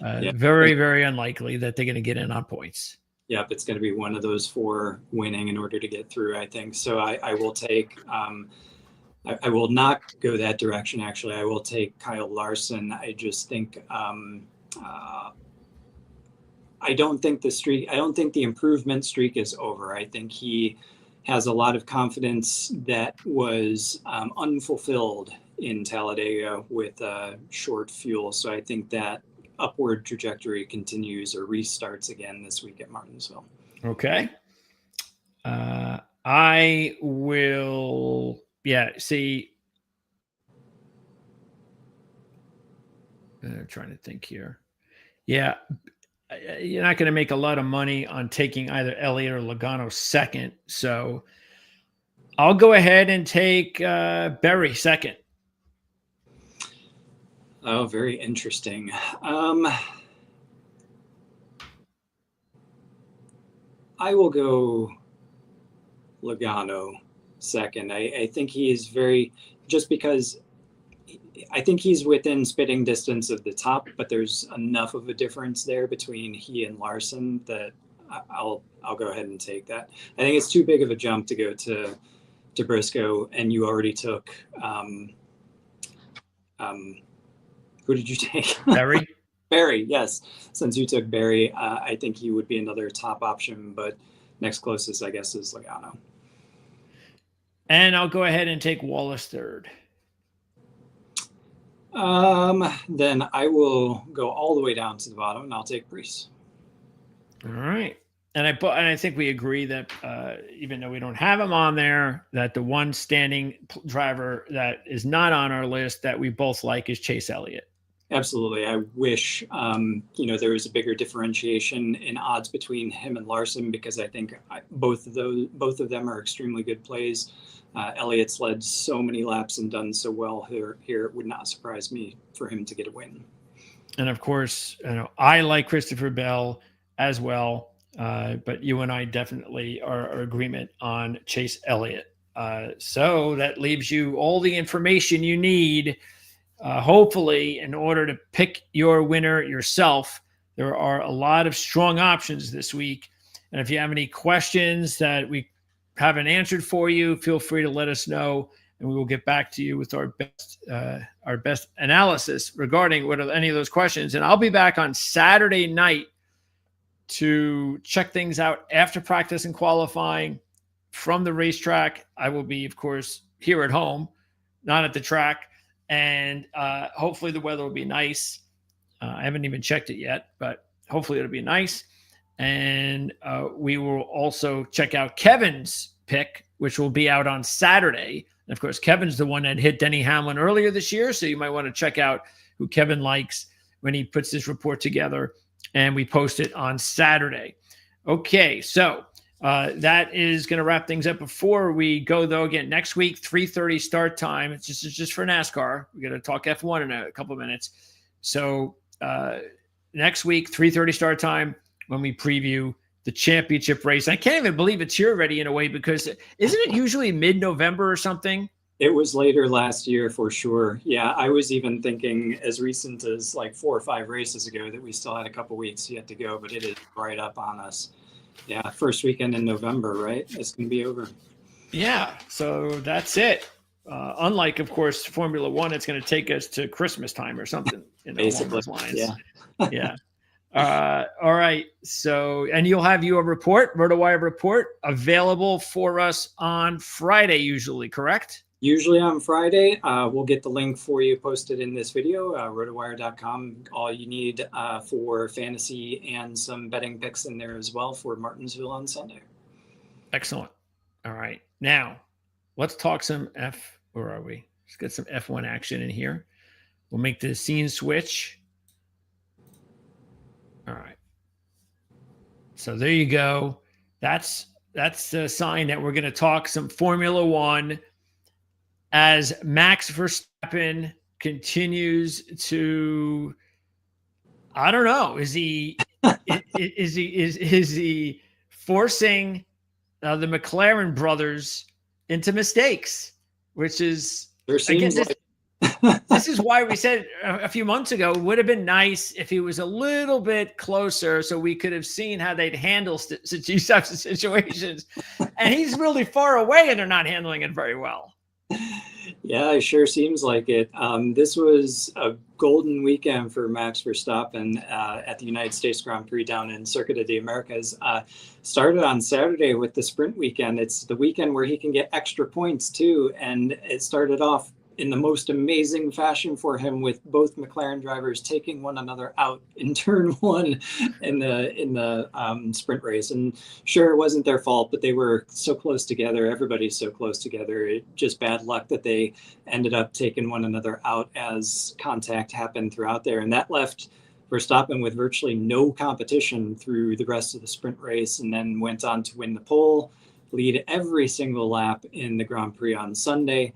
Very, very unlikely that they're going to get in on points. Yep, it's going to be one of those 4 winning in order to get through, I think. So I will take, I will not go that direction, actually. I will take Kyle Larson. I just think, I don't think the improvement streak is over. I think he has a lot of confidence that was unfulfilled in Talladega with short fuel. So I think that upward trajectory continues or restarts again this week at Martinsville. Okay. I will, see. I'm trying to think here. Yeah. You're not going to make a lot of money on taking either Elliott or Logano second. So I'll go ahead and take Berry second. Oh, very interesting. I will go Logano second. I think he is just because I think he's within spitting distance of the top, but there's enough of a difference there between he and Larson that I'll go ahead and take that. I think it's too big of a jump to go to Briscoe, and you already took who did you take? Berry. Berry, yes. Since you took Berry, I think he would be another top option, but next closest, I guess, is Logano. And I'll go ahead and take Wallace third. Then I will go all the way down to the bottom, and I'll take Brees. All right. And I think we agree that even though we don't have him on there, that the one standing driver that is not on our list that we both like is Chase Elliott. Absolutely. I wish, there was a bigger differentiation in odds between him and Larson, because I think both of them are extremely good plays. Elliott's led so many laps and done so well here. It would not surprise me for him to get a win. And of course, I like Christopher Bell as well. But you and I definitely are agreement on Chase Elliott. So that leaves you all the information you need, hopefully, in order to pick your winner yourself. There are a lot of strong options this week. And if you have any questions that we haven't answered for you, feel free to let us know, and we will get back to you with our best analysis regarding any of those questions. And I'll be back on Saturday night to check things out after practice and qualifying from the racetrack. I will be, of course, here at home, not at the track. And hopefully the weather will be nice. I haven't even checked it yet, but hopefully it'll be nice. And we will also check out Kevin's pick, which will be out on Saturday. And of course, Kevin's the one that hit Denny Hamlin earlier this year. So you might want to check out who Kevin likes when he puts this report together. And we post it on Saturday. Okay, so that is going to wrap things up. Before we go, though, again, next week, 3:30 start time. It's just for NASCAR. We're going to talk F1 in a couple of minutes. So next week, 3:30 start time, when we preview the championship race. I can't even believe it's here already in a way, because isn't it usually mid-November or something? It was later last year for sure. Yeah, I was even thinking as recent as like 4 or 5 races ago that we still had a couple weeks yet to go, but it is right up on us. Yeah, first weekend in November, right? It's going to be over. Yeah, so that's it. Unlike, of course, Formula One, it's going to take us to Christmas time or something, along those lines. Yeah. Yeah. All right. So, and you'll have your report, RotoWire report, available for us on Friday, usually, correct? Usually on Friday. We'll get the link for you posted in this video, rotowire.com. All you need for fantasy and some betting picks in there as well for Martinsville on Sunday. Excellent. All right. Now, let's talk some where are we? Let's get some F1 action in here. We'll make the scene switch. All right. So there you go. That's a sign that we're going to talk some Formula One as Max Verstappen continues to, I don't know, is he forcing the McLaren brothers into mistakes, which is, again, this is why we said a few months ago, it would have been nice if he was a little bit closer so we could have seen how they'd handle these types of situations. And he's really far away and they're not handling it very well. Yeah, it sure seems like it. This was a golden weekend for Max Verstappen at the United States Grand Prix down in Circuit of the Americas. Started on Saturday with the sprint weekend. It's the weekend where he can get extra points too. And it started off in the most amazing fashion for him, with both McLaren drivers taking one another out in turn one in the sprint race. And sure, it wasn't their fault, but they were so close together. Everybody's so close together. It just bad luck that they ended up taking one another out as contact happened throughout there. And that left Verstappen with virtually no competition through the rest of the sprint race, and then went on to win the pole, lead every single lap in the Grand Prix on Sunday.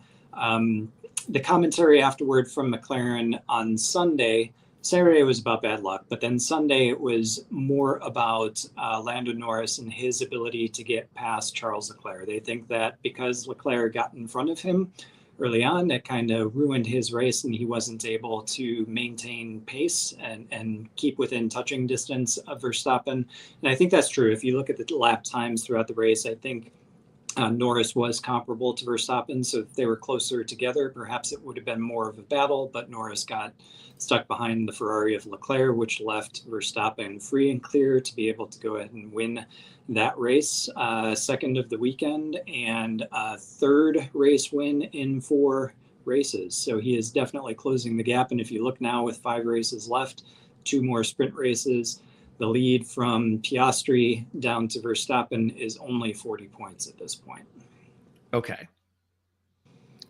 The commentary afterward from McLaren on Sunday, Saturday was about bad luck, but then Sunday it was more about Lando Norris and his ability to get past Charles Leclerc. They think that because Leclerc got in front of him early on, that kind of ruined his race and he wasn't able to maintain pace and keep within touching distance of Verstappen. And I think that's true. If you look at the lap times throughout the race, I think Norris was comparable to Verstappen, so if they were closer together, perhaps it would have been more of a battle, but Norris got stuck behind the Ferrari of Leclerc, which left Verstappen free and clear to be able to go ahead and win that race, second of the weekend, and third race win in 4 races. So he is definitely closing the gap, and if you look now with 5 races left, 2 more sprint races, the lead from Piastri down to Verstappen is only 40 points at this point. Okay.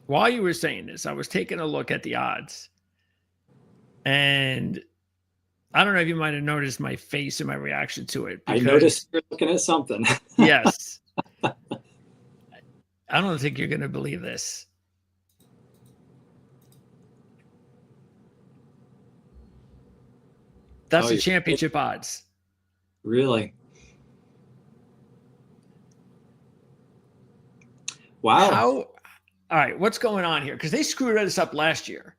While you were saying this, I was taking a look at the odds. And I don't know if you might have noticed my face and my reaction to it. I noticed you're looking at something. Yes. I don't think you're going to believe this. That's the championship odds. Really? Wow. All right, what's going on here? Because they screwed us up last year.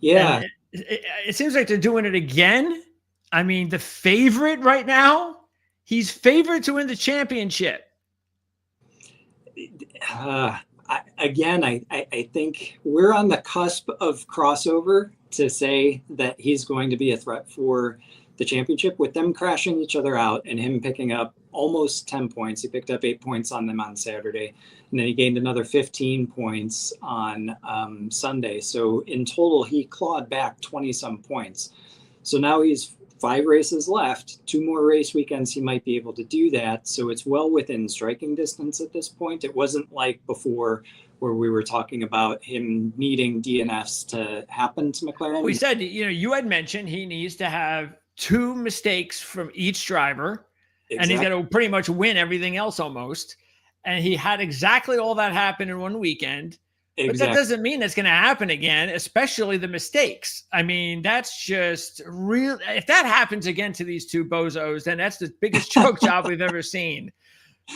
Yeah. It seems like they're doing it again. I mean, the favorite right now, he's favored to win the championship. I think we're on the cusp of crossover to say that he's going to be a threat for the championship, with them crashing each other out and him picking up almost 10 points. He picked up 8 points on them on Saturday, and then he gained another 15 points on Sunday. So in total, he clawed back 20 some points. So now he's 5 races left, 2 more race weekends. He might be able to do that. So it's well within striking distance at this point. It wasn't like before where we were talking about him needing DNFs to happen to McLaren. We said, you had mentioned he needs to have 2 mistakes from each driver, exactly. And he's going to pretty much win everything else almost. And he had exactly all that happen in one weekend. Exactly. But that doesn't mean it's going to happen again, especially the mistakes. I mean, that's just real. If that happens again to these 2 bozos, then that's the biggest choke job we've ever seen.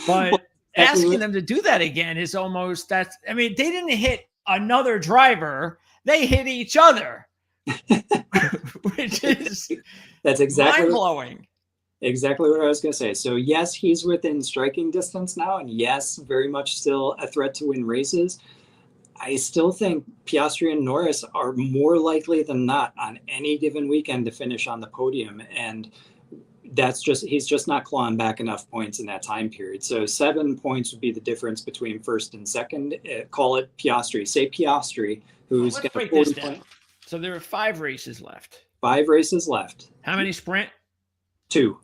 But asking them to do that again is almost they didn't hit another driver. They hit each other, which is that's exactly mind-blowing. Exactly what I was going to say. So yes, he's within striking distance now, and yes, very much still a threat to win races. I still think Piastri and Norris are more likely than not on any given weekend to finish on the podium. And he's just not clawing back enough points in that time period. So 7 points would be the difference between first and second. Call it Piastri. Say Piastri, who's Let's got a break 40 this down. point. So there are 5 races left. 5 races left. How many sprint? 2.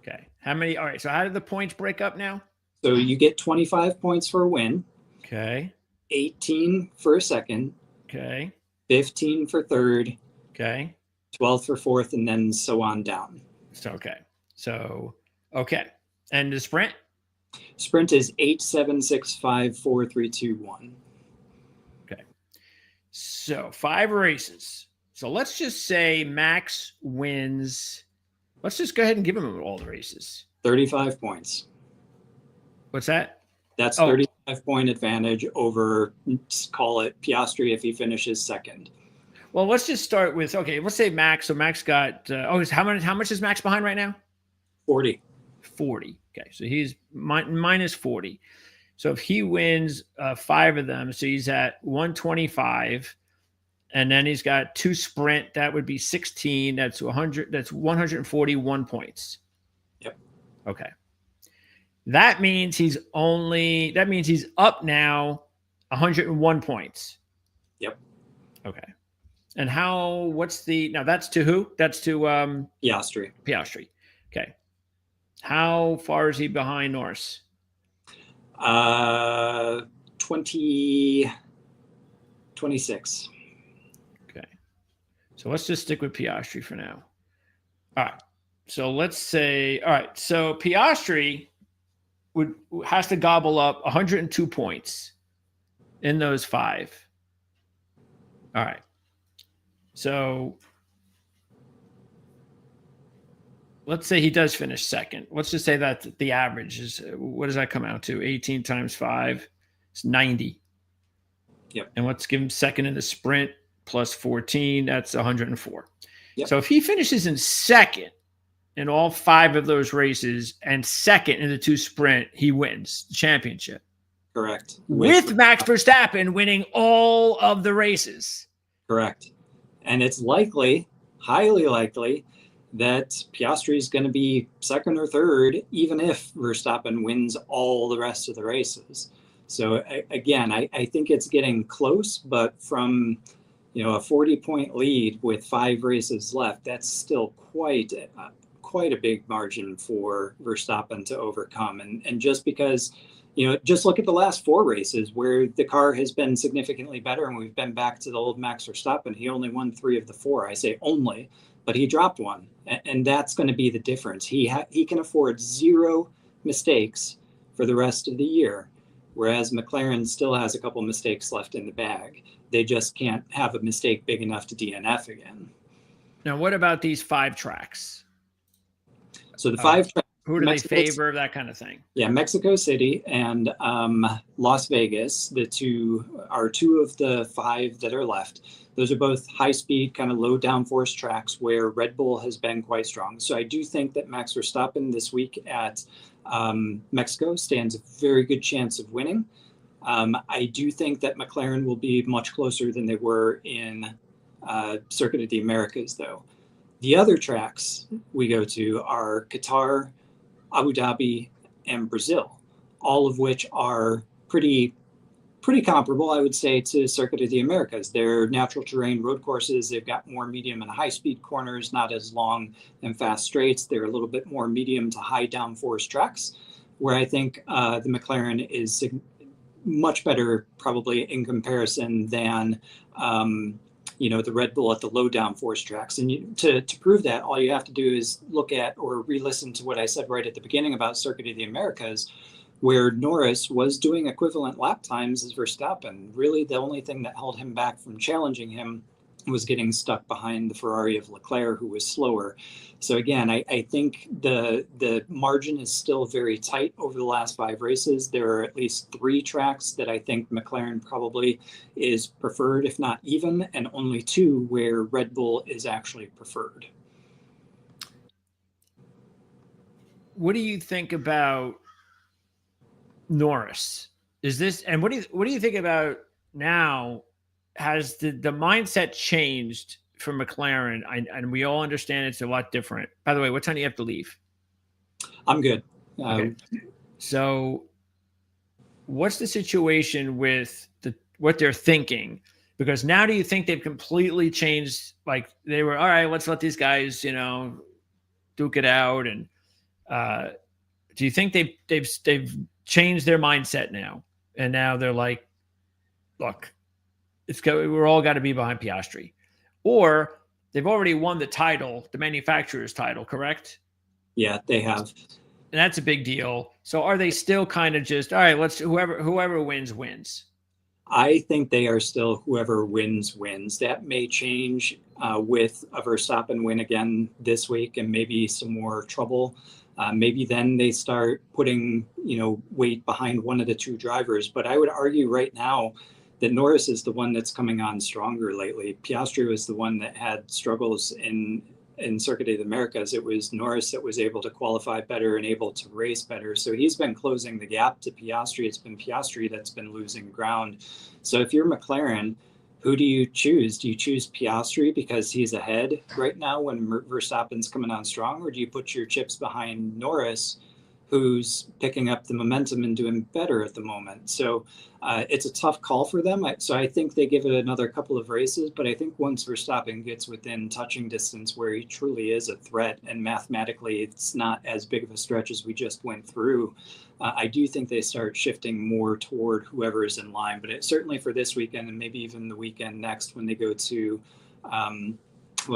Okay. How many? All right. So how did the points break up now? So you get 25 points for a win. Okay. 18 for a second. Okay. 15 for third. Okay. 12 for fourth, and then so on down. So, okay. And the sprint? Sprint is 8, 7, 6, 5, 4, 3, 2, 1. Okay. So 5 races. So let's just say Max wins. Let's just go ahead and give him all the races. 35 points. What's that? That's 35-point advantage over, call it Piastri if he finishes second. Well, let's just start with, okay, let's say Max. So Max got, how much is Max behind right now? 40. 40. Okay. So he's minus 40. So if he wins 5 of them, so he's at 125. And then he's got 2 sprint. That would be 16. That's 100. That's 141 points. Yep. Okay. That means he's up now 101 points. Yep. Okay. And now that's to who? That's to Piastri. Piastri. Okay. How far is he behind Norris? 26. Okay. So let's just stick with Piastri for now. All right. So let's say, all right. So Piastri has to gobble up 102 points in those 5. All right. So let's say he does finish second. Let's just say that the average is, what does that come out to? 18 times 5 is 90. Yep. And let's give him second in the sprint plus 14. That's 104. Yep. So if he finishes in second in all 5 of those races and second in the 2 sprint, he wins the championship. Correct. With Max Verstappen winning all of the races. Correct. And it's likely, highly likely, that Piastri is going to be second or third, even if Verstappen wins all the rest of the races. So again, I think it's getting close, but from a 40-point lead with 5 races left, that's still quite a big margin for Verstappen to overcome. And just because, just look at the last 4 races where the car has been significantly better and we've been back to the old Max Verstappen. He only won 3 of the 4. I say only, but he dropped 1. And that's going to be the difference. He can afford 0 mistakes for the rest of the year, whereas McLaren still has a couple mistakes left in the bag. They just can't have a mistake big enough to DNF again. Now, what about these 5 tracks? So the 5 tracks. Who do they favor? That kind of thing. Yeah, Mexico City and Las Vegas. The 2 of the 5 that are left. Those are both high-speed, kind of low downforce tracks where Red Bull has been quite strong. So I do think that Max Verstappen this week at Mexico stands a very good chance of winning. I do think that McLaren will be much closer than they were in Circuit of the Americas, though. The other tracks we go to are Qatar, Abu Dhabi, and Brazil, all of which are pretty comparable, I would say, to Circuit of the Americas. They're natural terrain road courses. They've got more medium and high speed corners, not as long and fast straights. They're a little bit more medium to high downforce tracks, where I think the McLaren is much better probably in comparison than the Red Bull at the low downforce tracks. And to prove that, all you have to do is look at or re-listen to what I said right at the beginning about Circuit of the Americas, where Norris was doing equivalent lap times as Verstappen. Really, the only thing that held him back from challenging him was getting stuck behind the Ferrari of Leclerc, who was slower. So again, I think the margin is still very tight over the last 5 races. There are at least 3 tracks that I think McLaren probably is preferred, if not even, and only 2 where Red Bull is actually preferred. what do you think about Norris? Is this, and what do you think about now? Has the mindset changed for McLaren? And we all understand it's a lot different. By the way, what time do you have to leave? I'm good. Okay. So what's the situation with what they're thinking? Because now do you think they've completely changed? Like they were, all right, let's let these guys, duke it out. And do you think they've changed their mindset now? And now they're like, look, we're all got to be behind Piastri, or they've already won the title, the manufacturer's title, correct? Yeah, they have. And that's a big deal. So are they still kind of just, all right, let's whoever wins? I think they are still whoever wins. That may change with a Verstappen win again this week and maybe some more trouble. Maybe then they start putting, weight behind one of the two drivers. But I would argue right now that Norris is the one that's coming on stronger lately. Piastri was the one that had struggles in Circuit of the Americas. It was Norris that was able to qualify better and able to race better. So he's been closing the gap to Piastri. It's been Piastri that's been losing ground. So if you're McLaren, who do you choose? Do you choose Piastri because he's ahead right now when Verstappen's coming on strong? Or do you put your chips behind Norris, who's picking up the momentum and doing better at the moment? So it's a tough call for them. So I think they give it another couple of races. But I think once Verstappen gets within touching distance where he truly is a threat, and mathematically it's not as big of a stretch as we just went through, I do think they start shifting more toward whoever is in line. But certainly for this weekend and maybe even the weekend next when they go to,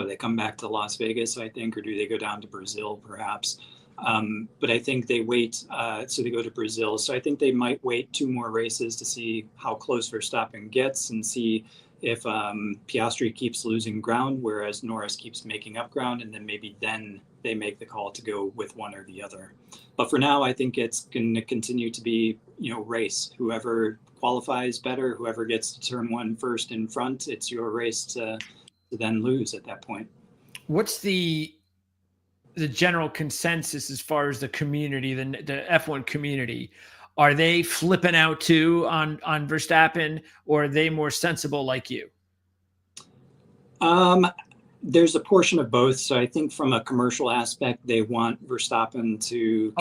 they come back to Las Vegas, I think, or do they go down to Brazil perhaps? But I think they wait, so they go to Brazil. So I think they might wait 2 more races to see how close Verstappen gets and see if Piastri keeps losing ground, whereas Norris keeps making up ground, and then maybe then they make the call to go with one or the other. But for now, I think it's going to continue to be, race. Whoever qualifies better, whoever gets to turn 1 first in front, it's your race to then lose at that point. What's the general consensus as far as the community, the F1 community? Are they flipping out too on Verstappen, or are they more sensible like you? There's a portion of both. So I think from a commercial aspect, they want Verstappen to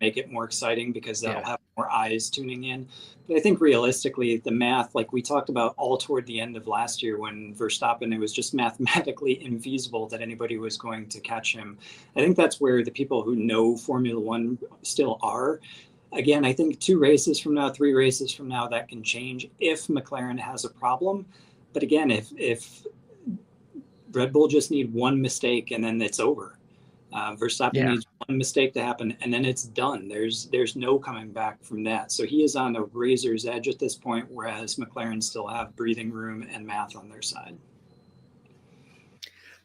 make it more exciting because they'll have more eyes tuning in. But I think realistically, the math, like we talked about all toward the end of last year when Verstappen, it was just mathematically infeasible that anybody was going to catch him. I think that's where the people who know Formula One still are. Again, I think 2 races from now, 3 races from now, that can change if McLaren has a problem. But again, if Red Bull just need one mistake and then it's over. Verstappen needs one mistake to happen and then it's done. There's no coming back from that. So he is on a razor's edge at this point, whereas McLaren still have breathing room and math on their side.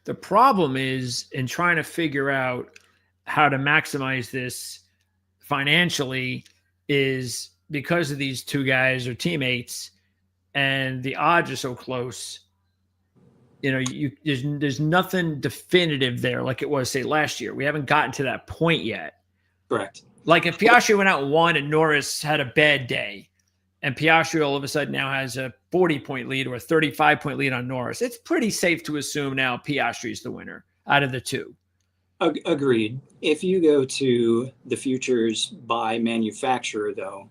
The problem is in trying to figure out how to maximize this financially is because of these 2 guys are teammates and the odds are so close. There's nothing definitive there like it was, say, last year. We haven't gotten to that point yet. Correct. Like if Piastri went out and won and Norris had a bad day, and Piastri all of a sudden now has a 40-point lead or a 35-point lead on Norris, it's pretty safe to assume now Piastri is the winner out of the 2. Agreed. If you go to the futures by manufacturer, though,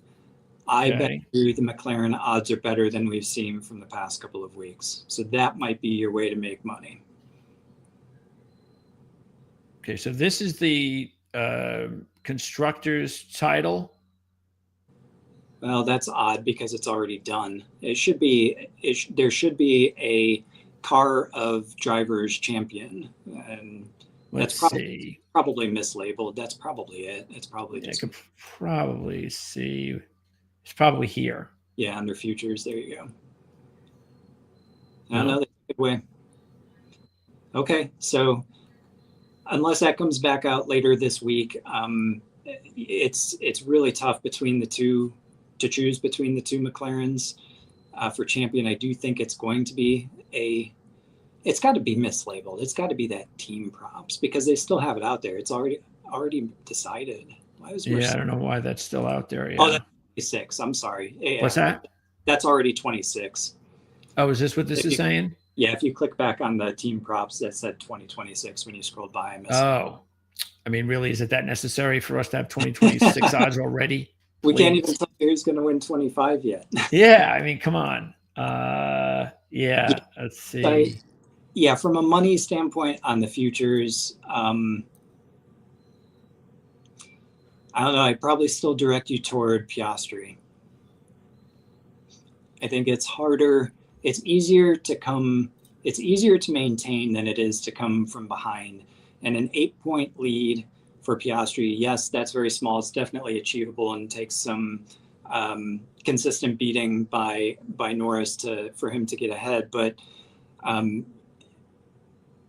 I bet you the McLaren odds are better than we've seen from the past couple of weeks. So that might be your way to make money. Okay, so this is the constructor's title. Well, that's odd because it's already done. There should be a car of drivers champion, and that's probably mislabeled. That's probably it. It's probably I could probably see. It's probably here. Yeah, under futures. There you go. No, that's a good way. Okay, so unless that comes back out later this week, it's really tough between the 2 to choose between the 2 McLarens for champion. I do think it's going to be it's got to be mislabeled. It's got to be that team props because they still have it out there. It's already, already decided? Why was Yeah, I Mercedes? don't know why that's still out there. Oh, Yeah. that's 26. I'm sorry. Yeah, What's that? that's already 26. Oh, is this what this If is you, saying? yeah, if you click back on the team props, that said 2026 when you scrolled by. I missed Oh, I mean, really, is it that necessary for us to have 2026 it. odds already? We can't even Please. tell you who's going to win 25 yet. Yeah, I mean, come on. Yeah, Yeah, let's I, see. yeah, from a money standpoint on the futures, I don't know. I'd probably still direct you toward Piastri. I think it's harder. It's easier to come. It's easier to maintain than it is to come from behind. And an 8-point lead for Piastri, yes, that's very small. It's definitely achievable and takes some consistent beating by Norris for him to get ahead. But um,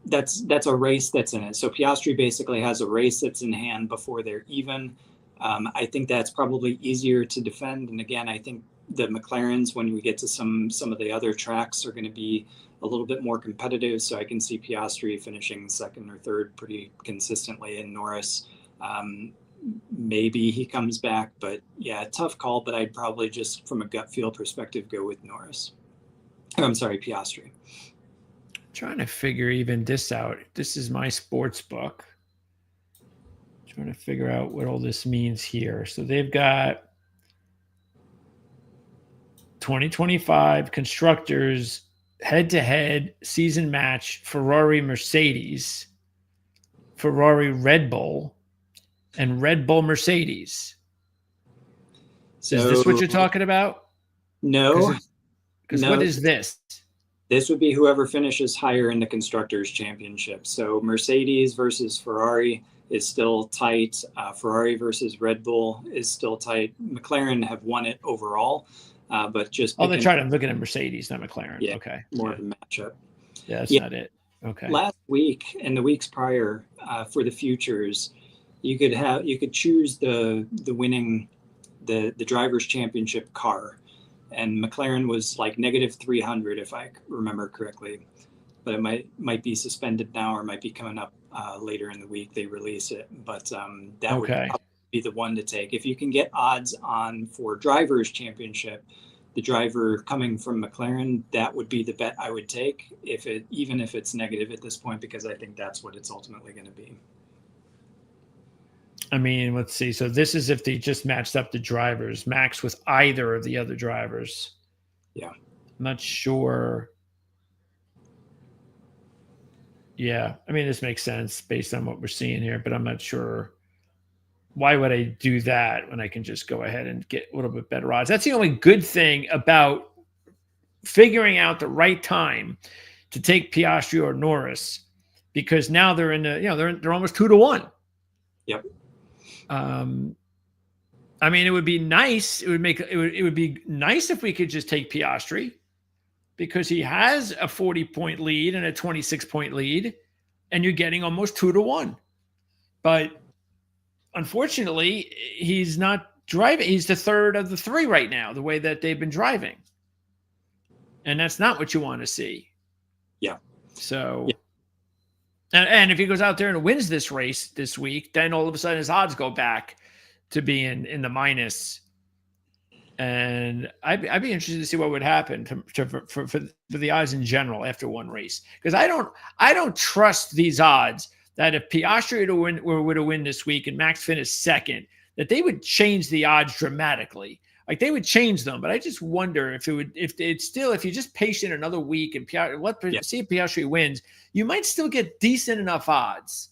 that's a race that's in it. So Piastri basically has a race that's in hand before they're even. I think that's probably easier to defend. And again, I think the McLarens, when we get to some of the other tracks, are going to be a little bit more competitive. So I can see Piastri finishing second or third pretty consistently, and Norris, maybe he comes back. But yeah, tough call. But I'd probably just, from a gut feel perspective, go with Norris. I'm sorry, Piastri. Trying to figure even this out. This is my sports book. Trying to figure out what all this means here. So they've got 2025 constructors head-to-head season match Ferrari Mercedes, Ferrari Red Bull, and Red Bull Mercedes. So, is this what you're talking about? No, because no. what is this? This would be whoever finishes higher in the Constructors' Championship. So Mercedes versus Ferrari is still tight. Ferrari versus Red Bull is still tight. McLaren have won it overall, but just that's right. I'm looking at Mercedes, not McLaren. Yeah, okay, more of a matchup. Yeah, that's not it. Okay. Last week and the weeks prior, for the futures, you could choose the winning the Drivers' Championship car. And McLaren was like negative 300, if I remember correctly, but it might be suspended now or might be coming up later in the week. They release it, but that would probably be the one to take. If you can get odds on for Drivers' Championship, the driver coming from McLaren, that would be the bet I would take, even if it's negative at this point, because I think that's what it's ultimately going to be. I mean, let's see. So this is if they just matched up the drivers, Max with either of the other drivers. Yeah. I'm not sure. Yeah. I mean, this makes sense based on what we're seeing here, but I'm not sure. Why would I do that when I can just go ahead and get a little bit better odds? That's the only good thing about figuring out the right time to take Piastri or Norris, because now they're in the, they're almost 2-1. Yep. I mean, it would be nice. It would be nice if we could just take Piastri, because he has a 40-point lead and a 26-point lead, and you're getting almost 2-1. But unfortunately, he's not driving. He's the third of the three right now, the way that they've been driving. And that's not what you want to see. Yeah. So, and if he goes out there and wins this race this week, then all of a sudden his odds go back to being in the minus. And I'd be interested to see what would happen for the odds in general after one race, because I don't trust these odds that if Piastri were to win this week and Max finished second, that they would change the odds dramatically. Like, they would change them, but I just wonder if you just patient another week and see if Piastri wins, you might still get decent enough odds.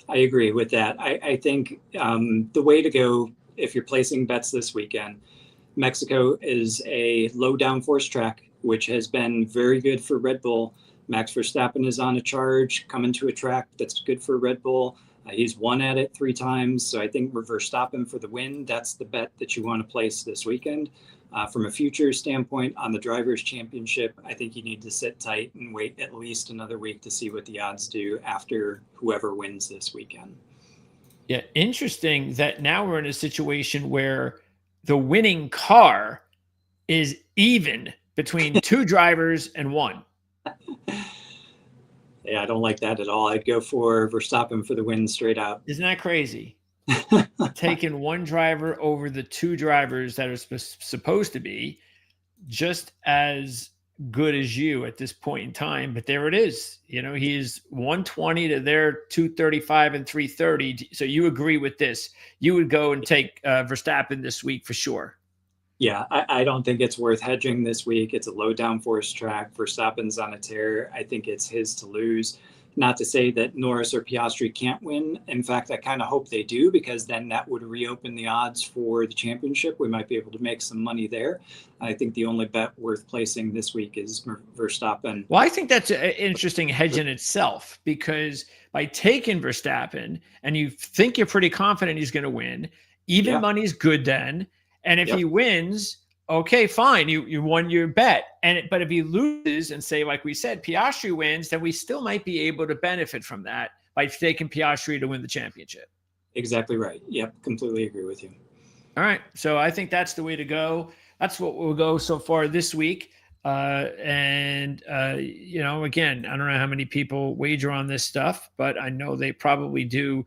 I agree with that. I think the way to go if you're placing bets this weekend, Mexico is a low downforce track, which has been very good for Red Bull. Max Verstappen is on a charge, coming to a track that's good for Red Bull. He's won at it 3 times. So I think Verstappen for the win, that's the bet that you want to place this weekend. From a future standpoint on the Drivers' Championship, I think you need to sit tight and wait at least another week to see what the odds do after whoever wins this weekend. Yeah, interesting that now we're in a situation where the winning car is even between 2 drivers and 1. Yeah, I don't like that at all. I'd go for Verstappen for the win straight out. Isn't that crazy? Taking one driver over the two drivers that are supposed to be just as good as you at this point in time. But there it is. You know, he's 120 to their 235 and 330. So you agree with this? You would go and take Verstappen this week for sure. Yeah, I don't think it's worth hedging this week. It's a low downforce track. Verstappen's on a tear. I think it's his to lose. Not to say that Norris or Piastri can't win. In fact, I kind of hope they do, because then that would reopen the odds for the championship. We might be able to make some money there. I think the only bet worth placing this week is Verstappen. Well, I think that's an interesting hedge in itself, because by taking Verstappen and you think you're pretty confident he's going to win, even money's good then. And if he wins, okay, fine. You won your bet. But if he loses and say, like we said, Piastri wins, then we still might be able to benefit from that by taking Piastri to win the championship. Exactly right. Yep. Completely agree with you. All right. So I think that's the way to go. That's what we'll go so far this week. You know, again, I don't know how many people wager on this stuff, but I know they probably do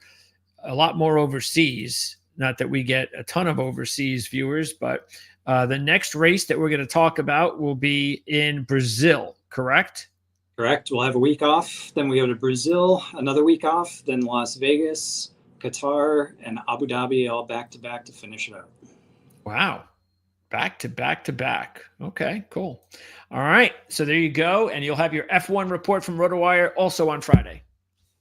a lot more overseas. Not that we get a ton of overseas viewers, but the next race that we're going to talk about will be in Brazil, correct? Correct. We'll have a week off. Then we go to Brazil, another week off, then Las Vegas, Qatar, and Abu Dhabi, all back to back to finish it out. Wow. Back to back to back. Okay, cool. All right. So there you go. And you'll have your F1 report from RotoWire also on Friday.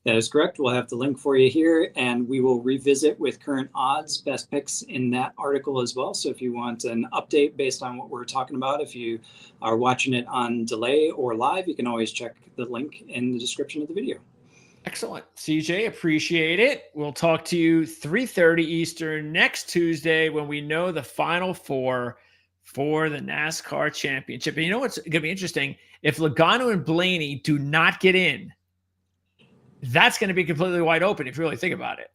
That is correct. We'll have the link for you here, and we will revisit with current odds, best picks in that article as well. So if you want an update based on what we're talking about, if you are watching it on delay or live, you can always check the link in the description of the video. Excellent. CJ, appreciate it. We'll talk to you 3:30 Eastern next Tuesday when we know the final four for the NASCAR championship. And you know what's going to be interesting? If Logano and Blaney do not get in, that's going to be completely wide open if you really think about it.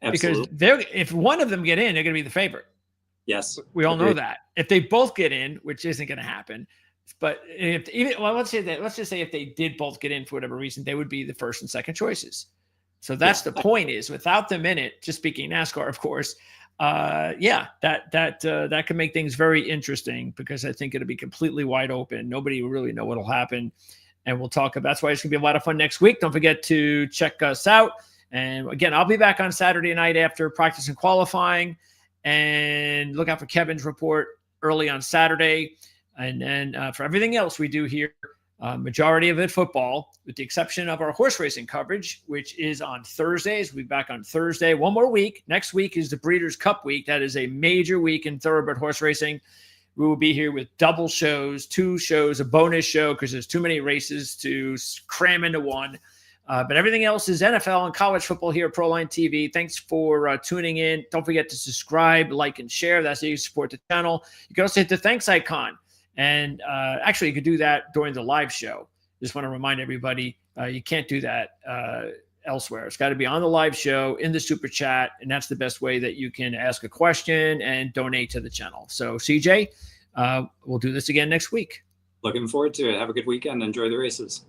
Absolutely. Because if one of them get in, they're going to be the favorite. Yes. We all know that. If they both get in, which isn't going to happen, but let's just say if they did both get in for whatever reason, they would be the first and second choices. So that's the point, is without them in it, just speaking NASCAR, of course, that can make things very interesting, because I think it'll be completely wide open. Nobody will really know what'll happen. And we'll talk about, that's why it's going to be a lot of fun next week. Don't forget to check us out. And again, I'll be back on Saturday night after practice and qualifying, and look out for Kevin's report early on Saturday. And then for everything else we do here, majority of it football, with the exception of our horse racing coverage, which is on Thursdays. We'll be back on Thursday. One more week. Next week is the Breeders' Cup week. That is a major week in thoroughbred horse racing. We will be here with double shows, 2 shows, a bonus show, because there's too many races to cram into one. But everything else is NFL and college football here at Proline TV. Thanks for tuning in. Don't forget to subscribe, like, and share. That's how you support the channel. You can also hit the thanks icon. And actually, you could do that during the live show. Just want to remind everybody, you can't do that elsewhere. It's got to be on the live show, in the super chat, and that's the best way that you can ask a question and donate to the channel. So CJ, we'll do this again next week. Looking forward to it. Have a good weekend. Enjoy the races.